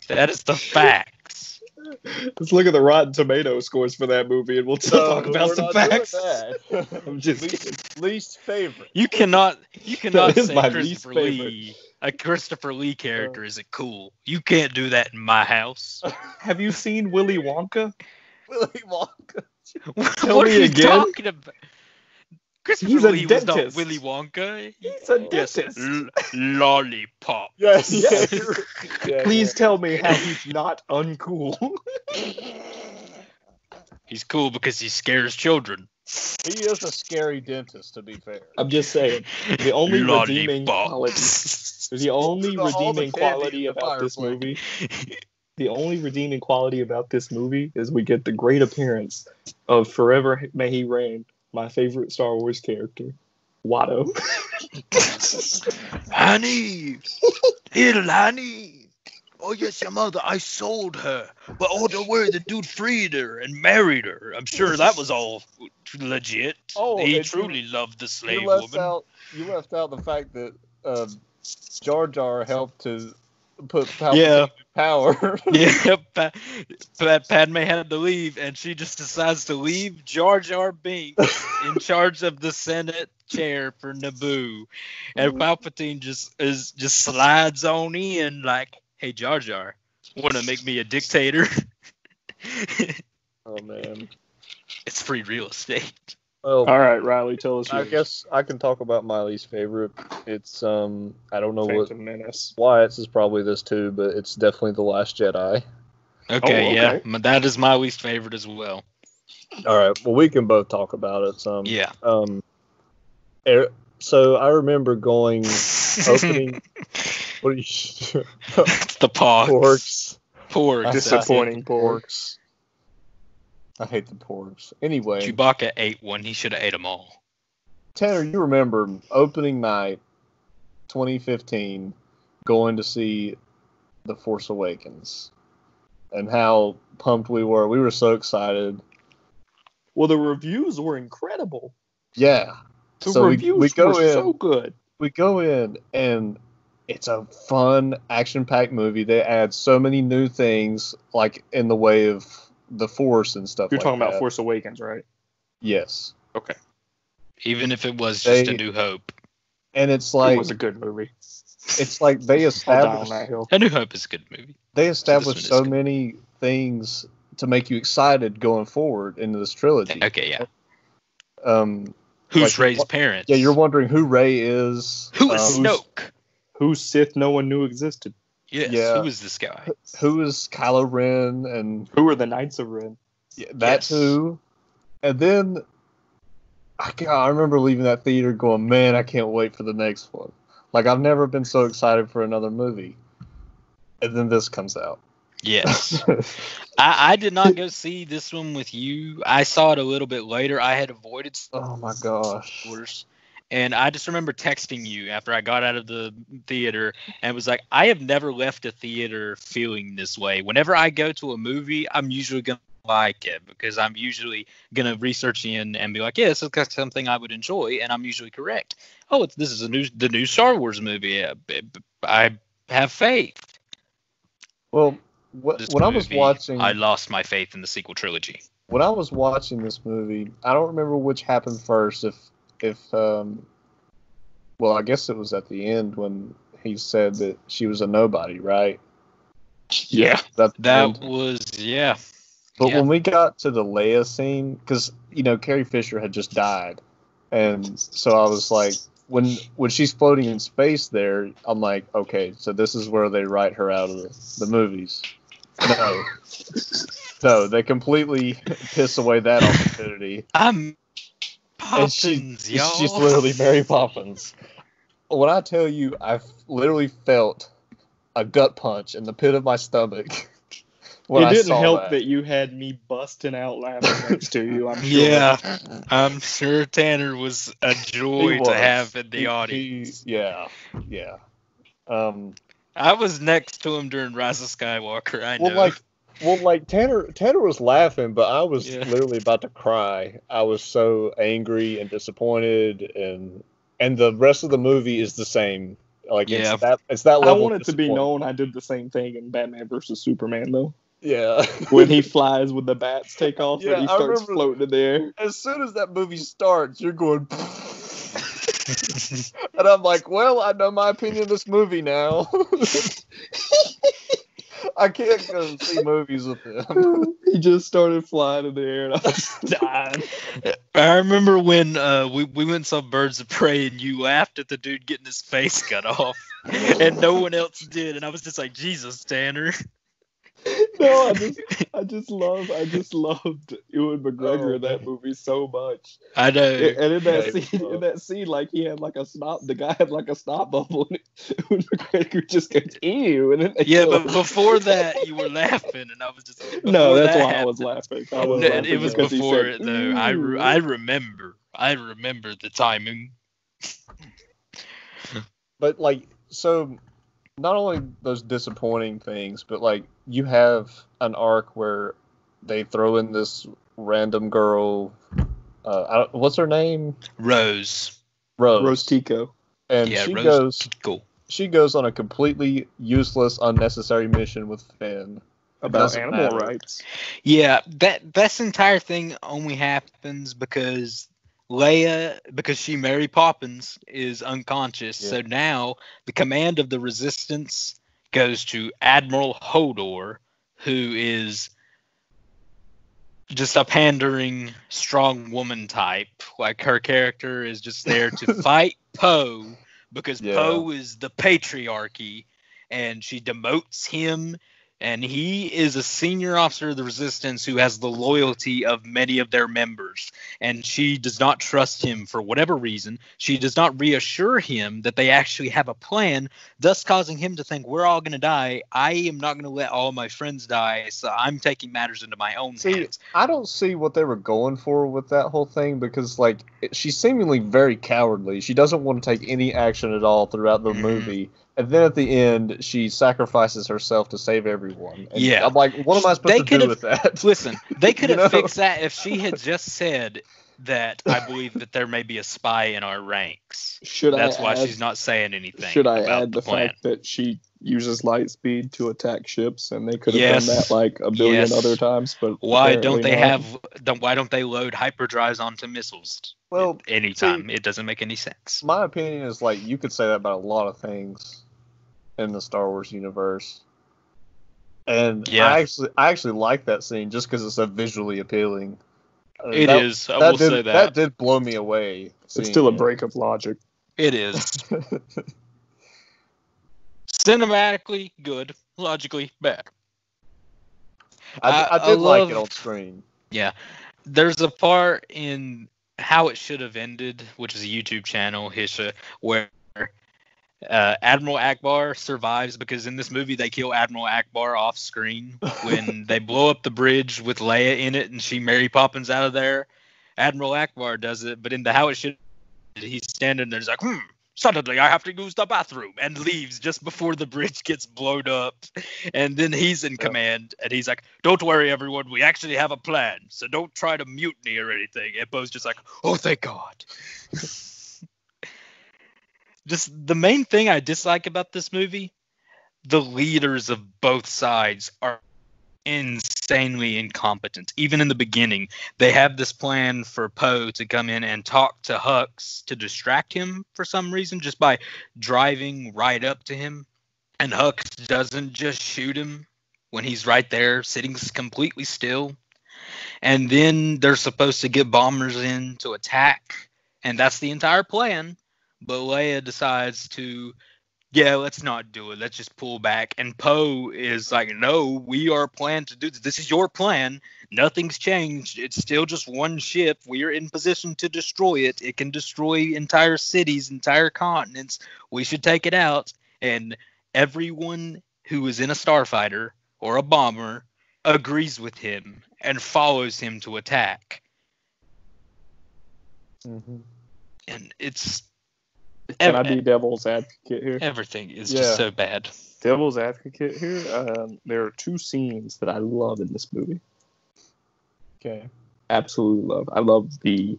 That is the facts. Let's look at the Rotten Tomato scores for that movie, and we'll talk about some facts. I'm just least favorite. You cannot say Christopher Lee. A Christopher Lee character isn't cool. You can't do that in my house. Have you seen Willy Wonka? Willy Wonka. What are you talking about? Christopher Lee was not Willy Wonka. He's a dentist. Lollipop. Yes. Please tell me how he's not uncool. He's cool because he scares children. He is a scary dentist, to be fair. I'm just saying, the only redeeming quality about this movie. The only redeeming quality about this movie is we get the great appearance of Forever May He Reign, my favorite Star Wars character, Watto. Honey, little honey. Oh, yes, your mother. I sold her. But oh, don't worry, the dude freed her and married her. I'm sure that was all legit. Oh, he truly loved the slave woman. You left out the fact that Jar Jar helped to put Palpatine in power. Padme had to leave, and she just decides to leave Jar Jar Binks in charge of the Senate chair for Naboo. And Palpatine just slides on in like, hey, Jar Jar, want to make me a dictator? Oh, man. It's free real estate. Well, all right, Riley, tell us yours. I guess I can talk about my least favorite. It's, I don't know Phantom Menace. Wyatt's is probably this too, but it's definitely The Last Jedi. Okay, yeah. That is my least favorite as well. All right, well, we can both talk about it. Yeah. So I remember opening... What are you? It's the porks. Porks. Disappointing porks. I hate the porks. Anyway. Chewbacca ate one. He should have ate them all. Tanner, you remember opening night 2015 going to see The Force Awakens and how pumped we were. We were so excited. Well, the reviews were incredible. Yeah. The reviews were so good. We go in and it's a fun, action-packed movie. They add so many new things, like in the way of the Force and stuff. You're talking about Force Awakens, right? Yes. Okay. Even if it was just A New Hope. And it's like... It was a good movie. It's like they established... A New Hope is a good movie. They established so many things to make you excited going forward into this trilogy. Okay, yeah. Who's Rey's parents? Yeah, you're wondering who Rey is. Who is Snoke? Whose Sith no one knew existed. Yes, yeah. Who is this guy? Who is Kylo Ren? And who are the Knights of Ren? Yeah, that too. And then I remember leaving that theater going, man, I can't wait for the next one. Like, I've never been so excited for another movie. And then this comes out. Yes. I did not go see this one with you. I saw it a little bit later. I had avoided... Oh, my gosh. And I just remember texting you after I got out of the theater and was like, I have never left a theater feeling this way. Whenever I go to a movie, I'm usually going to like it because I'm usually going to research in and be like, yeah, this is something I would enjoy. And I'm usually correct. Oh, this is the new Star Wars movie. I have faith. Well, when I was watching... I lost my faith in the sequel trilogy. When I was watching this movie, I don't remember which happened first. Well, I guess it was at the end when he said that she was a nobody, right? Yeah. That was, yeah. But when we got to the Leia scene, because, Carrie Fisher had just died. And so I was like, when she's floating in space there, I'm like, okay, so this is where they write her out of the movies. No, they completely piss away that opportunity. Poppins, y'all. She's literally Mary Poppins. When I tell you, I literally felt a gut punch in the pit of my stomach. It didn't help that you had me busting out laughing next to you, I'm sure. Yeah, I'm sure Tanner was a joy to have in the audience. Yeah. I was next to him during Rise of Skywalker, I know. Well, Tanner was laughing, but I was literally about to cry. I was so angry and disappointed, and the rest of the movie is the same. It's that level. I want it to be known I did the same thing in Batman vs Superman, though. Yeah. When he flies with the bats take off and he starts floating in the air. As soon as that movie starts, you're going... And I'm like, well, I know my opinion of this movie now. I can't go see movies with him. He just started flying in the air and I was dying. I remember when we went and saw Birds of Prey and you laughed at the dude getting his face cut off. And no one else did. And I was just like, Jesus, Tanner. No, I just loved Ewan McGregor in that movie so much. I know. And in that scene, like he had like a snot. The guy had like a snot bubble, and Ewan McGregor just goes ew. And then but before that, you were laughing, and I was just no. That's why I was laughing. It was before it though. I remember the timing. But like, so not only those disappointing things, but like you have an arc where they throw in this random girl. What's her name? Rose Tico. And she goes on a completely useless, unnecessary mission with Finn about animal rights. Yeah, that's entire thing only happens because Leia, because she Mary Poppins, is unconscious. Yeah. So now the command of the Resistance goes to Admiral Hodor, who is just a pandering, strong woman type. Like, her character is just there to fight Poe, because Poe is the patriarchy, and she demotes him. And he is a senior officer of the Resistance who has the loyalty of many of their members. And she does not trust him for whatever reason. She does not reassure him that they actually have a plan, thus causing him to think, we're all going to die. I am not going to let all my friends die, so I'm taking matters into my own hands. I don't see what they were going for with that whole thing, because like she's seemingly very cowardly. She doesn't want to take any action at all throughout the movie. And then at the end, she sacrifices herself to save everyone. And I'm like, what am I supposed to do with that? Listen, they could have fixed that if she had just said that I believe that there may be a spy in our ranks. That's why she's not saying anything. Should I add the fact that she uses light speed to attack ships, and they could have done that like a billion other times? But why don't they load hyperdrives onto missiles? Well, anytime. It doesn't make any sense. My opinion is like you could say that about a lot of things in the Star Wars universe. And I actually like that scene just because it's so visually appealing. It is. I will say that. That did blow me away. It's still a break of logic. It is. Cinematically good, logically bad. I did like it on screen. Yeah. There's a part in How It Should Have Ended, which is a YouTube channel, Hisha, where Admiral Akbar survives, because in this movie they kill Admiral Akbar off screen when they blow up the bridge with Leia in it and she Mary Poppins out of there. Admiral Akbar does it, but in the How It Should, he's standing there, he's like, suddenly I have to use the bathroom, and leaves just before the bridge gets blown up. And then he's in command, and he's like, don't worry, everyone, we actually have a plan, so don't try to mutiny or anything. And Poe's just like, oh, thank God. Just the main thing I dislike about this movie, the leaders of both sides are insanely incompetent. Even in the beginning, they have this plan for Poe to come in and talk to Hux to distract him for some reason, just by driving right up to him. And Hux doesn't just shoot him when he's right there, sitting completely still. And then they're supposed to get bombers in to attack, and that's the entire plan. But Leia decides to, let's not do it. Let's just pull back. And Poe is like, no, we are planned to do this. This is your plan. Nothing's changed. It's still just one ship. We are in position to destroy it. It can destroy entire cities, entire continents. We should take it out. And everyone who is in a starfighter or a bomber agrees with him and follows him to attack. Mm-hmm. And it's... Can I be devil's advocate here? Everything is just so bad. Devil's advocate here. There are two scenes that I love in this movie. Okay. Absolutely love. I love the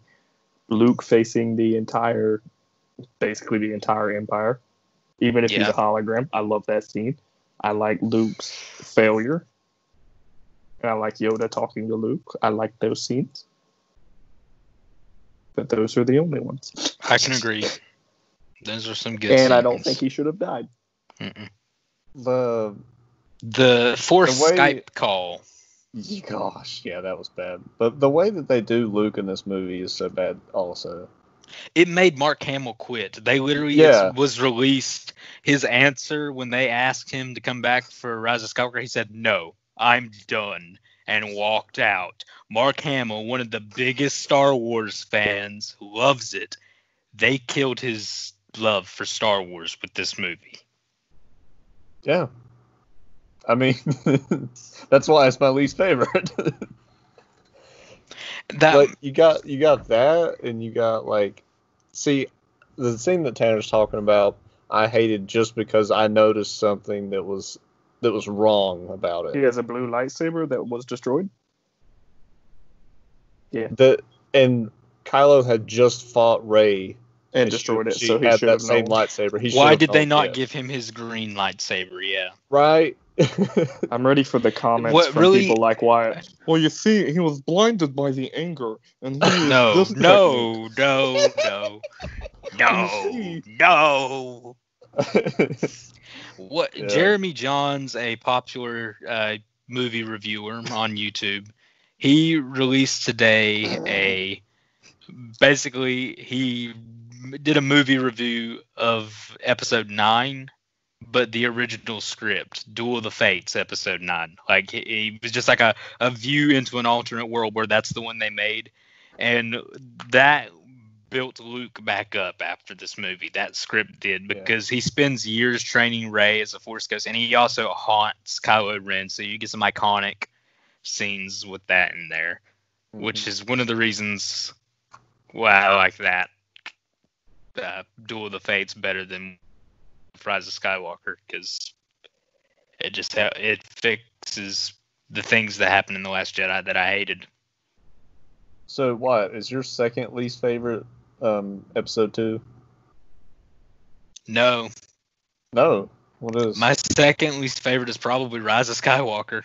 Luke facing basically the entire Empire. Even if he's a hologram. I love that scene. I like Luke's failure. And I like Yoda talking to Luke. I like those scenes. But those are the only ones. I can agree. Those are some good And scenes. I don't think he should have died. Mm-mm. The forced Skype call. Gosh, yeah, that was bad. But the way that they do Luke in this movie is so bad also. It made Mark Hamill quit. They literally was released his answer when they asked him to come back for Rise of Skywalker. He said no. I'm done, and walked out. Mark Hamill, one of the biggest Star Wars fans, loves it. They killed his love for Star Wars with this movie. Yeah. I mean, that's why it's my least favorite. Like, you got that, and you got, like, see, the scene that Tanner's talking about, I hated just because I noticed something that was wrong about it. He has a blue lightsaber that was destroyed. Yeah. And Kylo had just fought Rey and destroyed it, so he had should that have same known. lightsaber. Why did they not give him his green lightsaber? Yeah. Right. I'm ready for the comments from people like Wyatt. Well, you see, he was blinded by the anger, and he no. What? Yeah. Jeremy Johns, a popular movie reviewer on YouTube, he released today he did a movie review of episode 9, but the original script, Duel of the Fates, episode 9. Like, he was just like a view into an alternate world where that's the one they made. And that built Luke back up after this movie. That script did, because he spends years training Rey as a Force Ghost, and he also haunts Kylo Ren, so you get some iconic scenes with that in there, which is one of the reasons why I like that Duel of the Fates better than Rise of Skywalker, because it fixes the things that happened in The Last Jedi that I hated. So what is your second least favorite episode 2? No. What is? My second least favorite is probably Rise of Skywalker.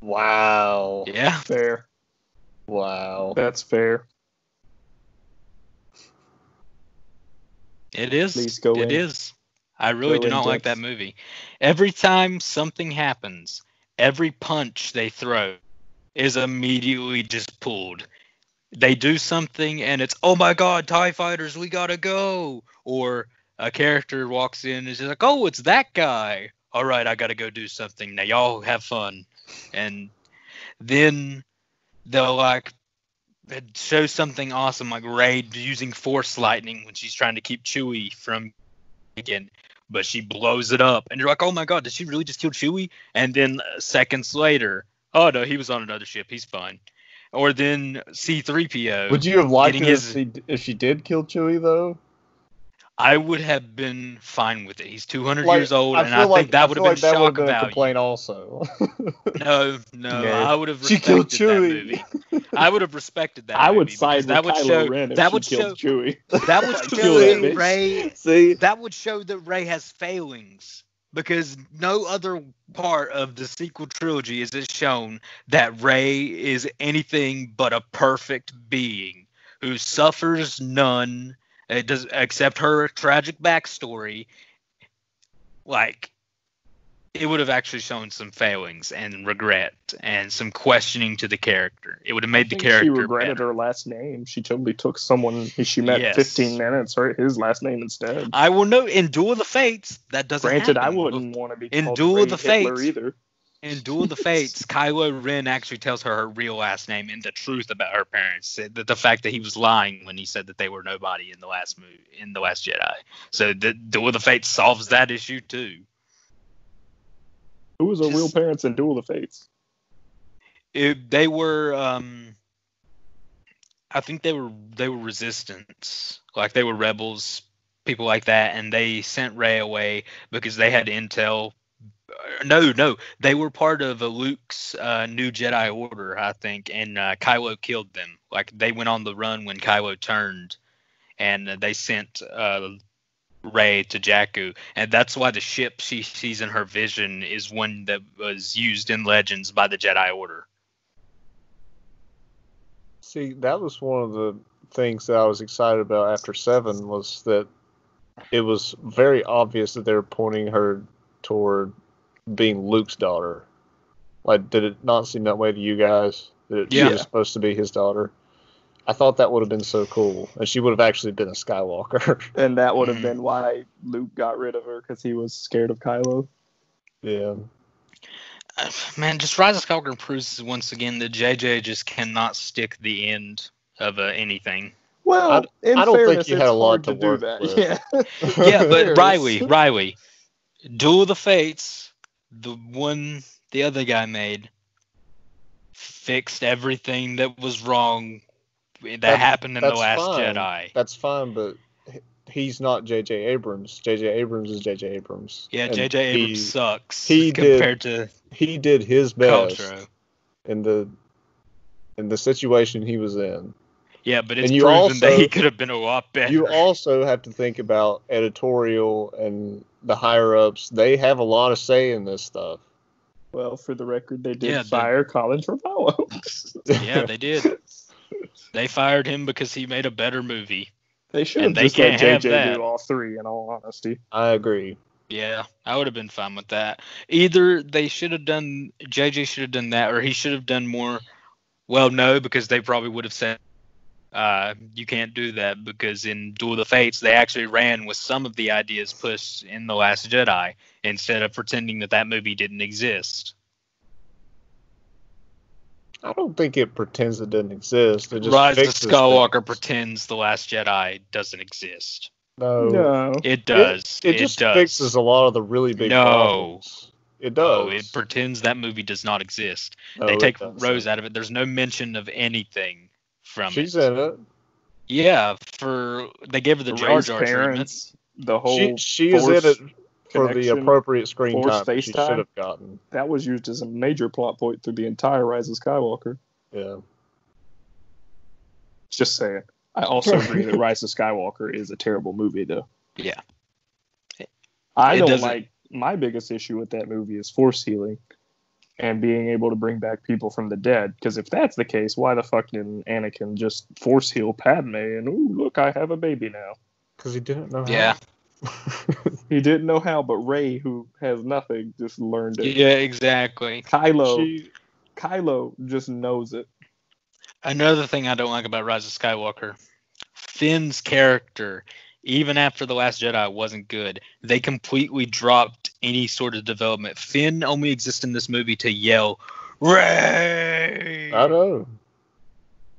Wow. Yeah. Fair. Wow. That's fair. It is. Please go in. It is. I really do not like that movie. Every time something happens, every punch they throw is immediately just pulled. They do something and it's, oh my God, TIE fighters, we gotta go. Or a character walks in and is just like, oh, it's that guy. All right, I gotta go do something. Now y'all have fun. And then they'll like show something awesome like Rey using Force lightning when she's trying to keep Chewie from again, but she blows it up. And you're like, oh my God, did she really just kill Chewie? And then seconds later, oh no, he was on another ship. He's fine. Or then C-3PO. Would you have liked it if she did kill Chewie, though? I would have been fine with it. He's 200 years old, and I think that would have been shock value. A complaint also. No, I would have respected that movie. I would have respected that. I would side with Kylo Ren if she killed Chewie. That would show that Rey. See, that would show that Rey has failings, because no other part of the sequel trilogy is it shown that Rey is anything but a perfect being who suffers none. It does, except her tragic backstory. Like, it would have actually shown some failings and regret and some questioning to the character. It would have made the character. She regretted her last name. She totally took someone she met 15 minutes, right? His last name instead. I will note in Duel of the Fates that doesn't happen. I wouldn't want to be in called Duel of the Fates either. In Duel of the Fates, Kylo Ren actually tells her real last name and the truth about her parents. The fact that he was lying when he said that they were nobody in the last movie, in The Last Jedi. So the Duel of the Fates solves that issue too. Who was her real parents in Duel of the Fates? They were, I think they were resistance, like they were rebels, people like that, and they sent Rey away because they had intel. No, they were part of Luke's new Jedi Order, I think, and Kylo killed them. Like, they went on the run when Kylo turned, and they sent Rey to Jakku, and that's why the ship she sees in her vision is one that was used in Legends by the Jedi Order. See, that was one of the things that I was excited about after 7, was that it was very obvious that they were pointing her toward being Luke's daughter. Like, did it not seem that way to you guys? That she was supposed to be his daughter? I thought that would have been so cool, and she would have actually been a Skywalker. And that would have been why Luke got rid of her, because he was scared of Kylo. Yeah. Man, just Rise of Skywalker proves once again that JJ just cannot stick the end of anything. Well, I don't think you had a lot to work with. Yeah, yeah, but Riley, Duel of the Fates, the one the other guy made, fixed everything that was wrong that happened in The Last Jedi. That's fine, but he's not J.J. Abrams. J.J. Abrams is J.J. Abrams. Yeah, J.J. Abrams sucks compared to he did his best Paltrow. in the situation he was in. Yeah, but it's proven that he could have been a lot better. You also have to think about editorial and the higher-ups. They have a lot of say in this stuff. Well, for the record, they did fire Colin Trevorrow. Yeah, they did. They fired him because he made a better movie. They should have just let JJ do all three, in all honesty. I agree. Yeah, I would have been fine with that. Either JJ should have done that, or he should have done more. Well, no, because they probably would have said, you can't do that, because in Duel of the Fates, they actually ran with some of the ideas pushed in The Last Jedi, instead of pretending that movie didn't exist. I don't think it pretends it didn't exist. It just Rise of Skywalker pretends The Last Jedi doesn't exist. No. It does. It just fixes a lot of the really big problems. It does. No, it pretends that movie does not exist. They take Rose out of it. There's no mention of anything from She's in it. Yeah, they gave her the Jar Jar treatment. The whole she is in it for the appropriate screen time she should have gotten. That was used as a major plot point through the entire Rise of Skywalker. Yeah. Just saying. I also agree that Rise of Skywalker is a terrible movie, though. Yeah. My biggest issue with that movie is force healing and being able to bring back people from the dead. Because if that's the case, why the fuck didn't Anakin just force heal Padme and, ooh, look, I have a baby now? Because he didn't know how. Yeah. He didn't know how, but Rey, who has nothing, just learned it. Yeah, exactly. Kylo just knows it. Another thing I don't like about Rise of Skywalker, Finn's character, even after The Last Jedi, wasn't good. They completely dropped any sort of development. Finn only exists in this movie to yell, Rey! I know.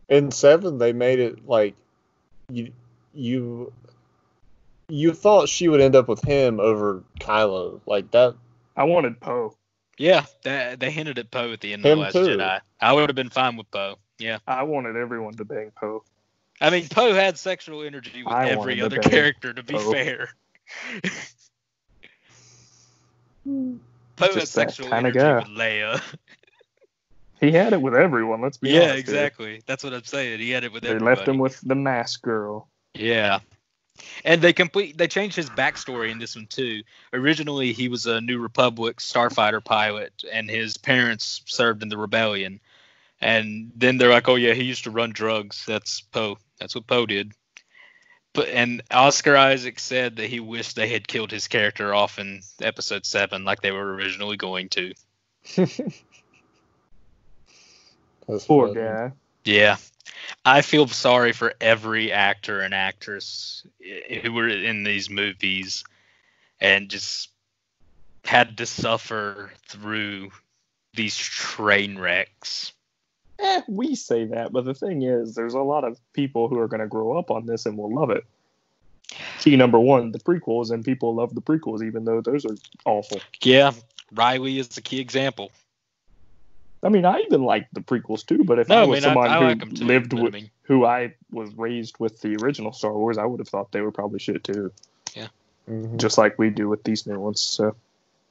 In 7, they made it like you thought she would end up with him over Kylo. Like that. I wanted Poe. Yeah, they hinted at Poe at the end of The Last Jedi. I would have been fine with Poe. Yeah. I wanted everyone to bang Poe. I mean, Poe had sexual energy with every other character, to be fair. Poe had sexual energy with Leia. He had it with everyone, let's be honest. Yeah, exactly. Here. That's what I'm saying. He had it with everybody. They left him with the mask girl. Yeah. And they changed his backstory in this one, too. Originally, he was a New Republic starfighter pilot, and his parents served in the rebellion. And then they're like, oh, yeah, he used to run drugs. That's Poe. That's what Poe did. And Oscar Isaac said that he wished they had killed his character off in Episode 7 like they were originally going to. Poor guy. Yeah. I feel sorry for every actor and actress who were in these movies and just had to suffer through these train wrecks. We say that, but the thing is, there's a lot of people who are going to grow up on this and will love it. Key number one, the prequels, and people love the prequels, even though those are awful. Yeah, Riley is the key example. I mean, I even like the prequels too, but if I was someone who lived with, who I was raised with the original Star Wars, I would have thought they were probably shit too. Yeah. Mm-hmm. Just like we do with these new ones. So.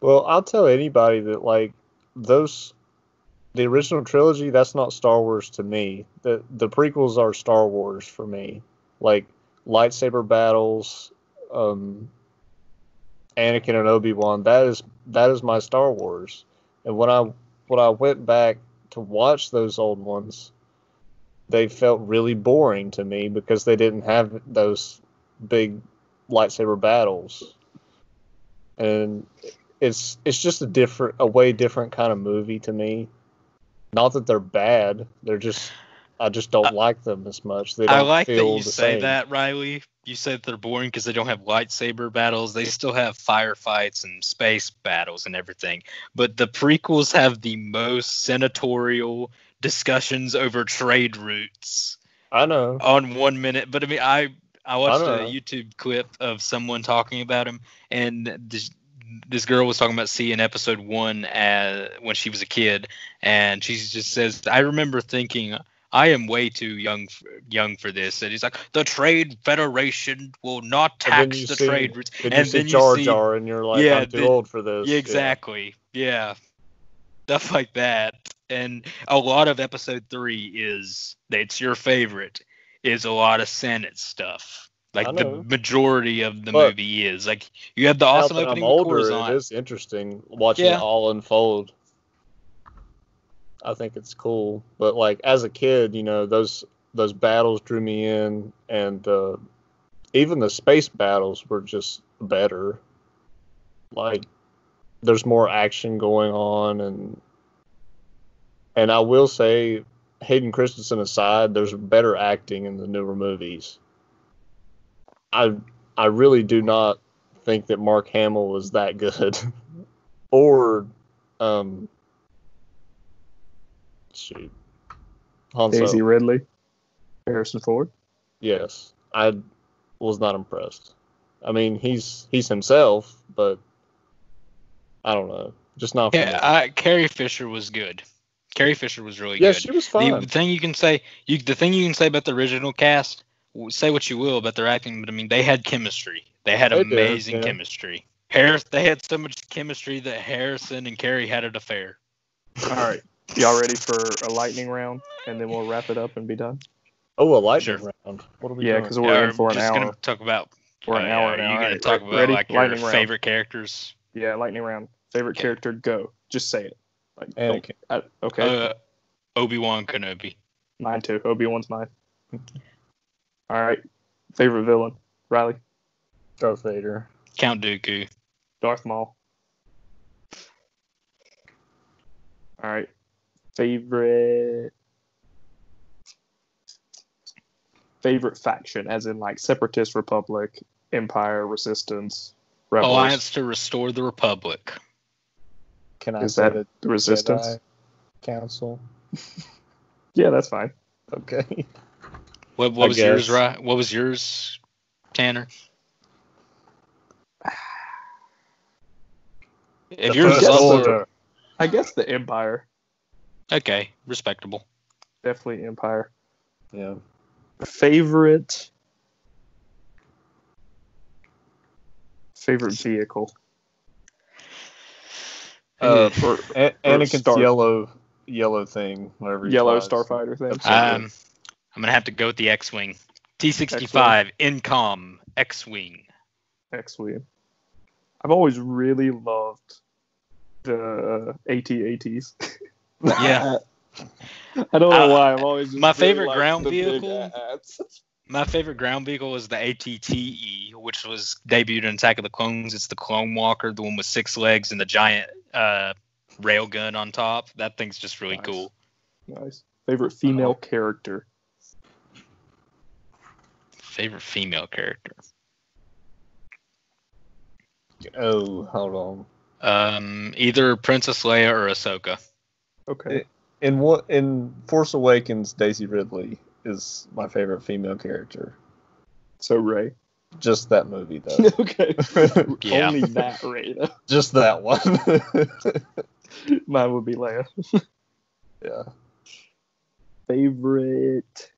Well, I'll tell anybody that, like, the original trilogy, that's not Star Wars to me. The prequels are Star Wars for me. Like, lightsaber battles, Anakin and Obi-Wan, that is my Star Wars. And when I went back to watch those old ones, they felt really boring to me because they didn't have those big lightsaber battles. And it's just a way different kind of movie to me. Not that they're bad, I just don't like them as much. They don't I like feel that you say same. that, Riley. you said they're boring because they don't have lightsaber battles. They still have firefights and space battles and everything. But the prequels have the most senatorial discussions over trade routes. I know. On 1 minute. But I mean, I watched a YouTube clip of someone talking about him, and this girl was talking about seeing episode 1 when she was a kid, and she just says, I remember thinking, I am way too young for this. And he's like, the Trade Federation will not tax the trade routes. And then you see Jar Jar, and you're like, I'm too old for this. Exactly. Yeah. Stuff like that. And a lot of episode 3 it's your favorite, is a lot of Senate stuff. Like the majority of the movie is. Like, you have the awesome opening with Coruscant. It is interesting watching it all unfold. I think it's cool. But like as a kid, those battles drew me in, and even the space battles were just better. Like there's more action going on, and I will say, Hayden Christensen aside, there's better acting in the newer movies. I really do not think that Mark Hamill was that good. Or Daisy Ridley, Harrison Ford. Yes, I was not impressed. I mean, he's himself, but I don't know, just not. Yeah, Carrie Fisher was good. Carrie Fisher was really good. Yeah, she was fine. The thing you can say about the original cast, say what you will about their acting, but I mean, they had chemistry. They had amazing chemistry. They had so much chemistry that Harrison and Carrie had an affair. All right. Y'all ready for a lightning round? And then we'll wrap it up and be done. Oh, a lightning round. What are we doing? Yeah, because we're in for an hour. Going to talk about... We're an hour now. You're going to talk about like your favorite characters? Yeah, lightning round. Favorite character, go. Just say it. Like, Anakin. Okay. Obi-Wan Kenobi. Mine too. Obi-Wan's mine. All right. Favorite villain, Riley. Darth Vader. Count Dooku. Darth Maul. All right. Favorite faction, as in like Separatist Republic, Empire, Resistance, Rebels. Alliance to restore the Republic. Is that the Resistance? Jedi Council. Yeah, that's fine. Okay. What was yours, right? What was yours, Tanner? If yours is also, I guess the Empire. Okay, respectable. Definitely Empire. Yeah. Favorite vehicle. For Anakin's yellow thing, whatever. Yellow Starfighter thing. I'm gonna have to go with the X-wing. T-65 Incom X-wing. X-wing. I've always really loved the AT-ATs. Yeah. I don't know why. I'm always just my favorite ground vehicle. My favorite ground vehicle was the AT-TE, which was debuted in Attack of the Clones. It's the Clone Walker, the one with 6 legs and the giant rail gun on top. That thing's just really cool. Nice. Favorite female character. Favorite female character. Oh, hold on. Either Princess Leia or Ahsoka. Okay. In Force Awakens, Daisy Ridley is my favorite female character. So Rey. Just that movie, though. Okay. Yeah. Only that Rey, though. Just that one. Mine would be Leia. Yeah. Favorite.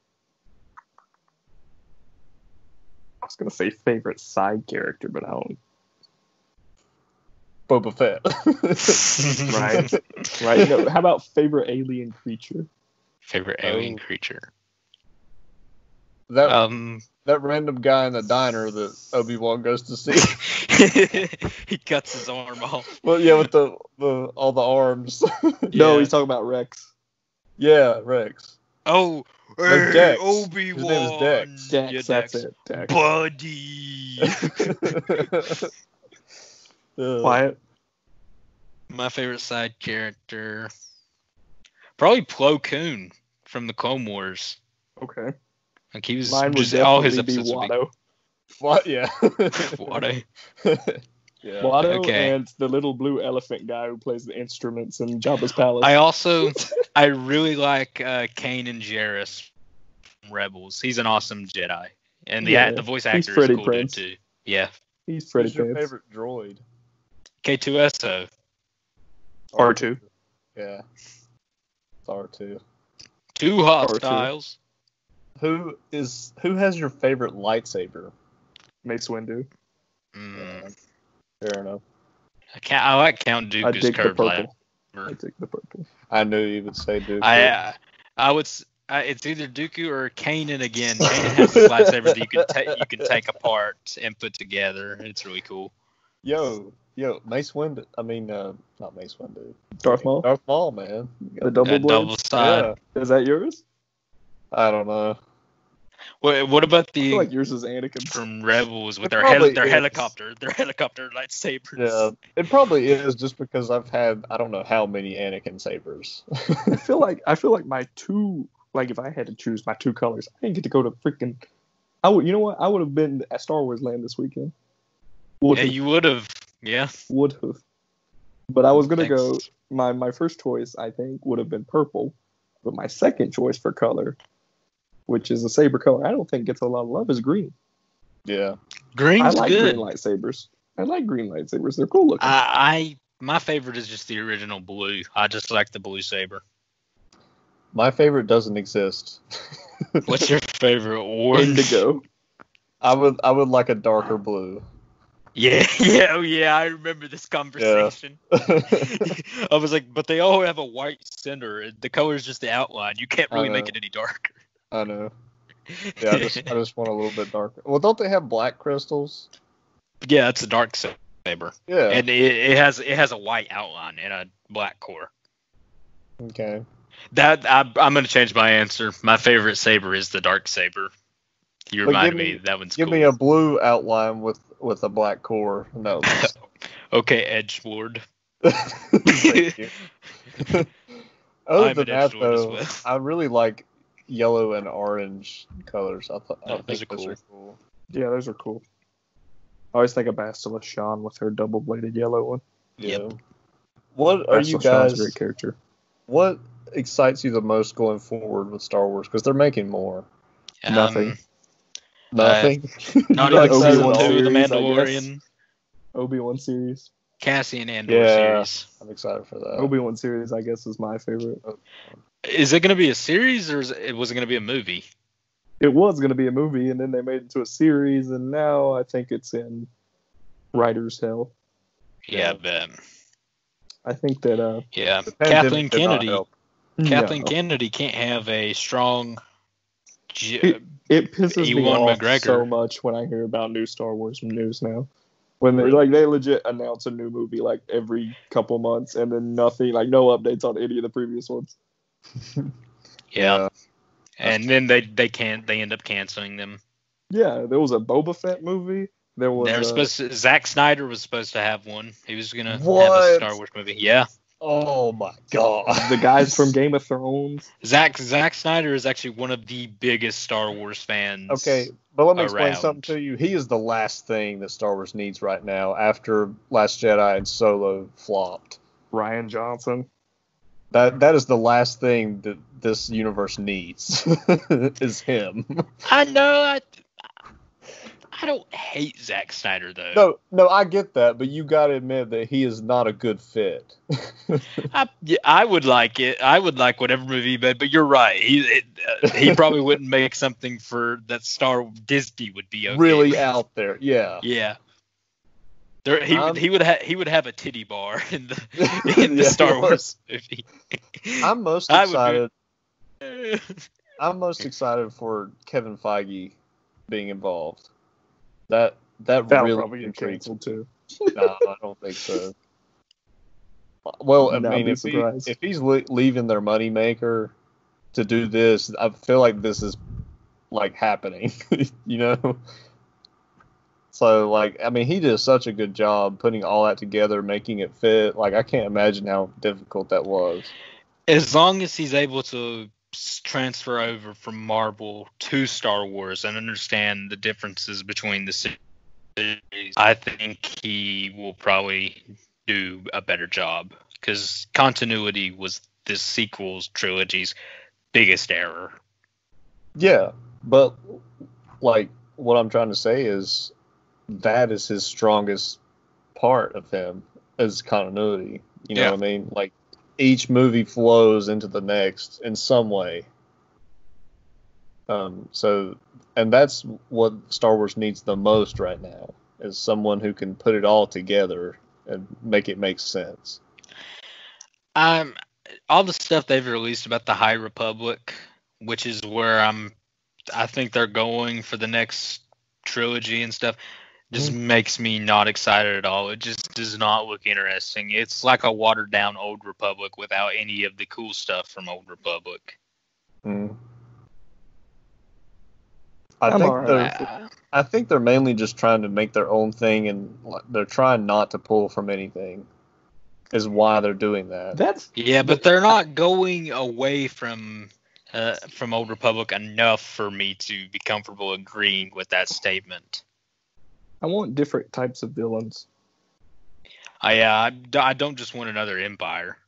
I was gonna say favorite side character, but I don't. Boba Fett. Right. No, how about favorite alien creature? Favorite alien creature. That random guy in the diner that Obi-Wan goes to see. He cuts his arm off. Well, yeah, with the all the arms. No, he's talking about Rex. Yeah, Rex. Oh, hey, Obi-Wan. His name is Dex. Dex, yeah, that's it. Dex. Buddy. Wyatt. My favorite side character, probably Plo Koon from the Clone Wars. Okay. Like he was Mine would just all his definitely episodes. be Watto. What? Yeah. Watto. Yeah. Watto and the little blue elephant guy who plays the instruments in Jabba's palace. I really like Kanan Jarrus from Rebels. He's an awesome Jedi, and the voice actor is cool dude too. Yeah. He's Freddie Who's your favorite droid? K2SO. R2. Yeah. It's R2. Two hostiles. Who has your favorite lightsaber? Mace Windu. Fair enough. I like Count Dooku's curved lightsaber. I take the purple. I knew you would say Dooku. It's either Dooku or Kanan again. Kanan has this lightsaber that you can take apart and put together. It's really cool. Yo, Mace Windu. I mean, not Mace Windu. Darth Maul. Darth Maul, man. The double blade. Double side. Yeah. Is that yours? I don't know. What about I feel like yours is Anakin from Rebels with their helicopter lightsabers? Yeah, it probably is just because I've had I don't know how many Anakin sabers. I feel like my two, like if I had to choose my two colors, I didn't get to go to freaking. You know what? I would have been at Star Wars Land this weekend. You would have. Yeah. Would have. But I was gonna go. My first choice I think would have been purple, but my second choice for color, which is a saber color, I don't think gets a lot of love, is green. Yeah. Green's I like good. green lightsabers. They're cool looking. My favorite is just the original blue. I just like the blue saber. My favorite doesn't exist. What's your favorite? Orange? Indigo. I would like a darker blue. Yeah. I remember this conversation. Yeah. I was like, but they all have a white center. The color is just the outline. You can't really make it any darker. I know. Yeah, I just want a little bit darker. Well, don't they have black crystals? Yeah, it's a dark saber. Yeah, and it has a white outline and a black core. Okay. I'm gonna change my answer. My favorite saber is the dark saber. You reminded me that one's cool. Give me a blue outline with a black core. No. Okay, Edgelord. Thank you. Other than that, though, I really like yellow and orange colors. I think those are cool. Yeah, those are cool. I always think of Bastila Shan with her double-bladed yellow one. Yeah. Yep. What are you guys? Great character. What excites you the most going forward with Star Wars? Because they're making more. Nothing. Nothing. Not even Obi-Wan 2, The Mandalorian. Obi-Wan series. Cassian Andor series. I'm excited for that. Obi-Wan series, I guess, is my favorite. Is it going to be a series or was it going to be a movie? It was going to be a movie, and then they made it into a series, and now I think it's in writer's hell. Yeah, but I think that Kathleen Kennedy can't have a strong. It pisses me off so much when I hear about new Star Wars news now. When they legit announce a new movie like every couple months, and then nothing, like no updates on any of the previous ones. Yeah. And then they end up canceling them. Yeah, there was a Boba Fett movie. Zack Snyder was supposed to have one. He was gonna have a Star Wars movie. Yeah. Oh my god. The guys from Game of Thrones. Zack Snyder is actually one of the biggest Star Wars fans. Okay, but let me explain something to you. He is the last thing that Star Wars needs right now after Last Jedi and Solo flopped. Rian Johnson. That is the last thing that this universe needs is him. I know. I don't hate Zack Snyder though. No, I get that, but you got to admit that he is not a good fit. I would like it. I would like whatever movie he made, but you're right. He probably wouldn't make something for that Disney would be okay. Really out there, yeah. Yeah. He would have a titty bar in the Star Wars movie. I'm most excited. I'm most excited for Kevin Feige being involved. That really probably get canceled too. No, I don't think so. Well, I mean, if he's leaving their moneymaker to do this, I feel like this is like happening, you know. So, like, I mean, he did such a good job putting all that together, making it fit. Like, I can't imagine how difficult that was. As long as he's able to transfer over from Marvel to Star Wars and understand the differences between the series, I think he will probably do a better job, because continuity was this sequel's trilogy's biggest error. Yeah, but like what I'm trying to say is that is his strongest part of him is continuity. You know what I mean? Like each movie flows into the next in some way. So, and that's what Star Wars needs the most right now, is someone who can put it all together and make it make sense. All the stuff they've released about the High Republic, which is where I think they're going for the next trilogy and stuff, just makes me not excited at all. It just does not look interesting. It's like a watered down Old Republic without any of the cool stuff from Old Republic. I think they're mainly just trying to make their own thing, and they're trying not to pull from anything. Is why they're doing that. But they're not going away from Old Republic enough for me to be comfortable agreeing with that statement. I want different types of villains. I don't just want another Empire.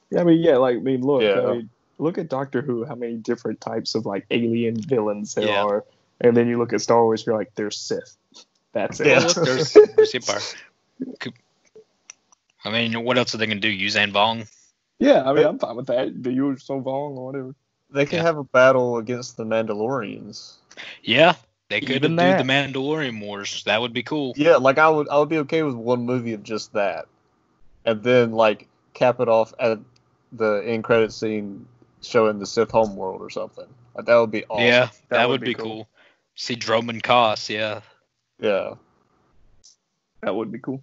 Yeah, look at Doctor Who. How many different types of like alien villains there are, and then you look at Star Wars, you're like, there's Sith. That's it. Look, there's Empire. I mean, what else are they gonna do? Use Vong? Yeah, I mean, I'm fine with that. The use Vong or whatever. They can have a battle against the Mandalorians. Yeah, they could do the Mandalorian Wars. That would be cool. Yeah, like I would be okay with one movie of just that, and then like cap it off at the end credit scene showing the Sith homeworld or something. Like, that would be awesome. Yeah, that would be cool. See Droman Koss, yeah. Yeah. That would be cool.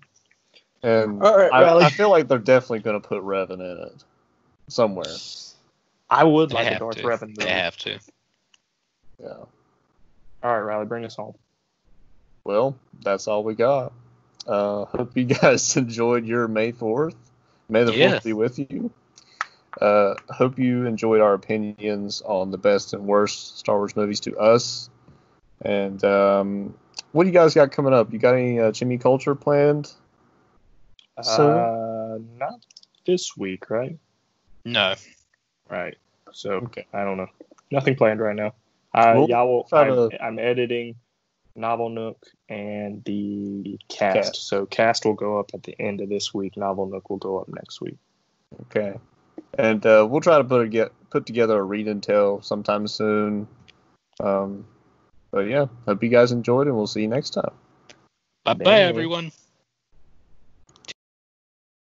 And I feel like they're definitely going to put Revan in it somewhere. I would like a Darth Revan. They have to. Yeah. All right, Riley, bring us home. Well, that's all we got. Hope you guys enjoyed your May 4th. May the 4th be with you. Hope you enjoyed our opinions on the best and worst Star Wars movies to us. And what do you guys got coming up? You got any Jimmy Culture planned? Not this week, right? No. Right. So, I don't know. Nothing planned right now. I'm editing Novel Nook and the cast. So, cast will go up at the end of this week. Novel Nook will go up next week. Okay. And we'll try to put together a read and tell sometime soon. But yeah, hope you guys enjoyed, and we'll see you next time. Bye-bye, everyone.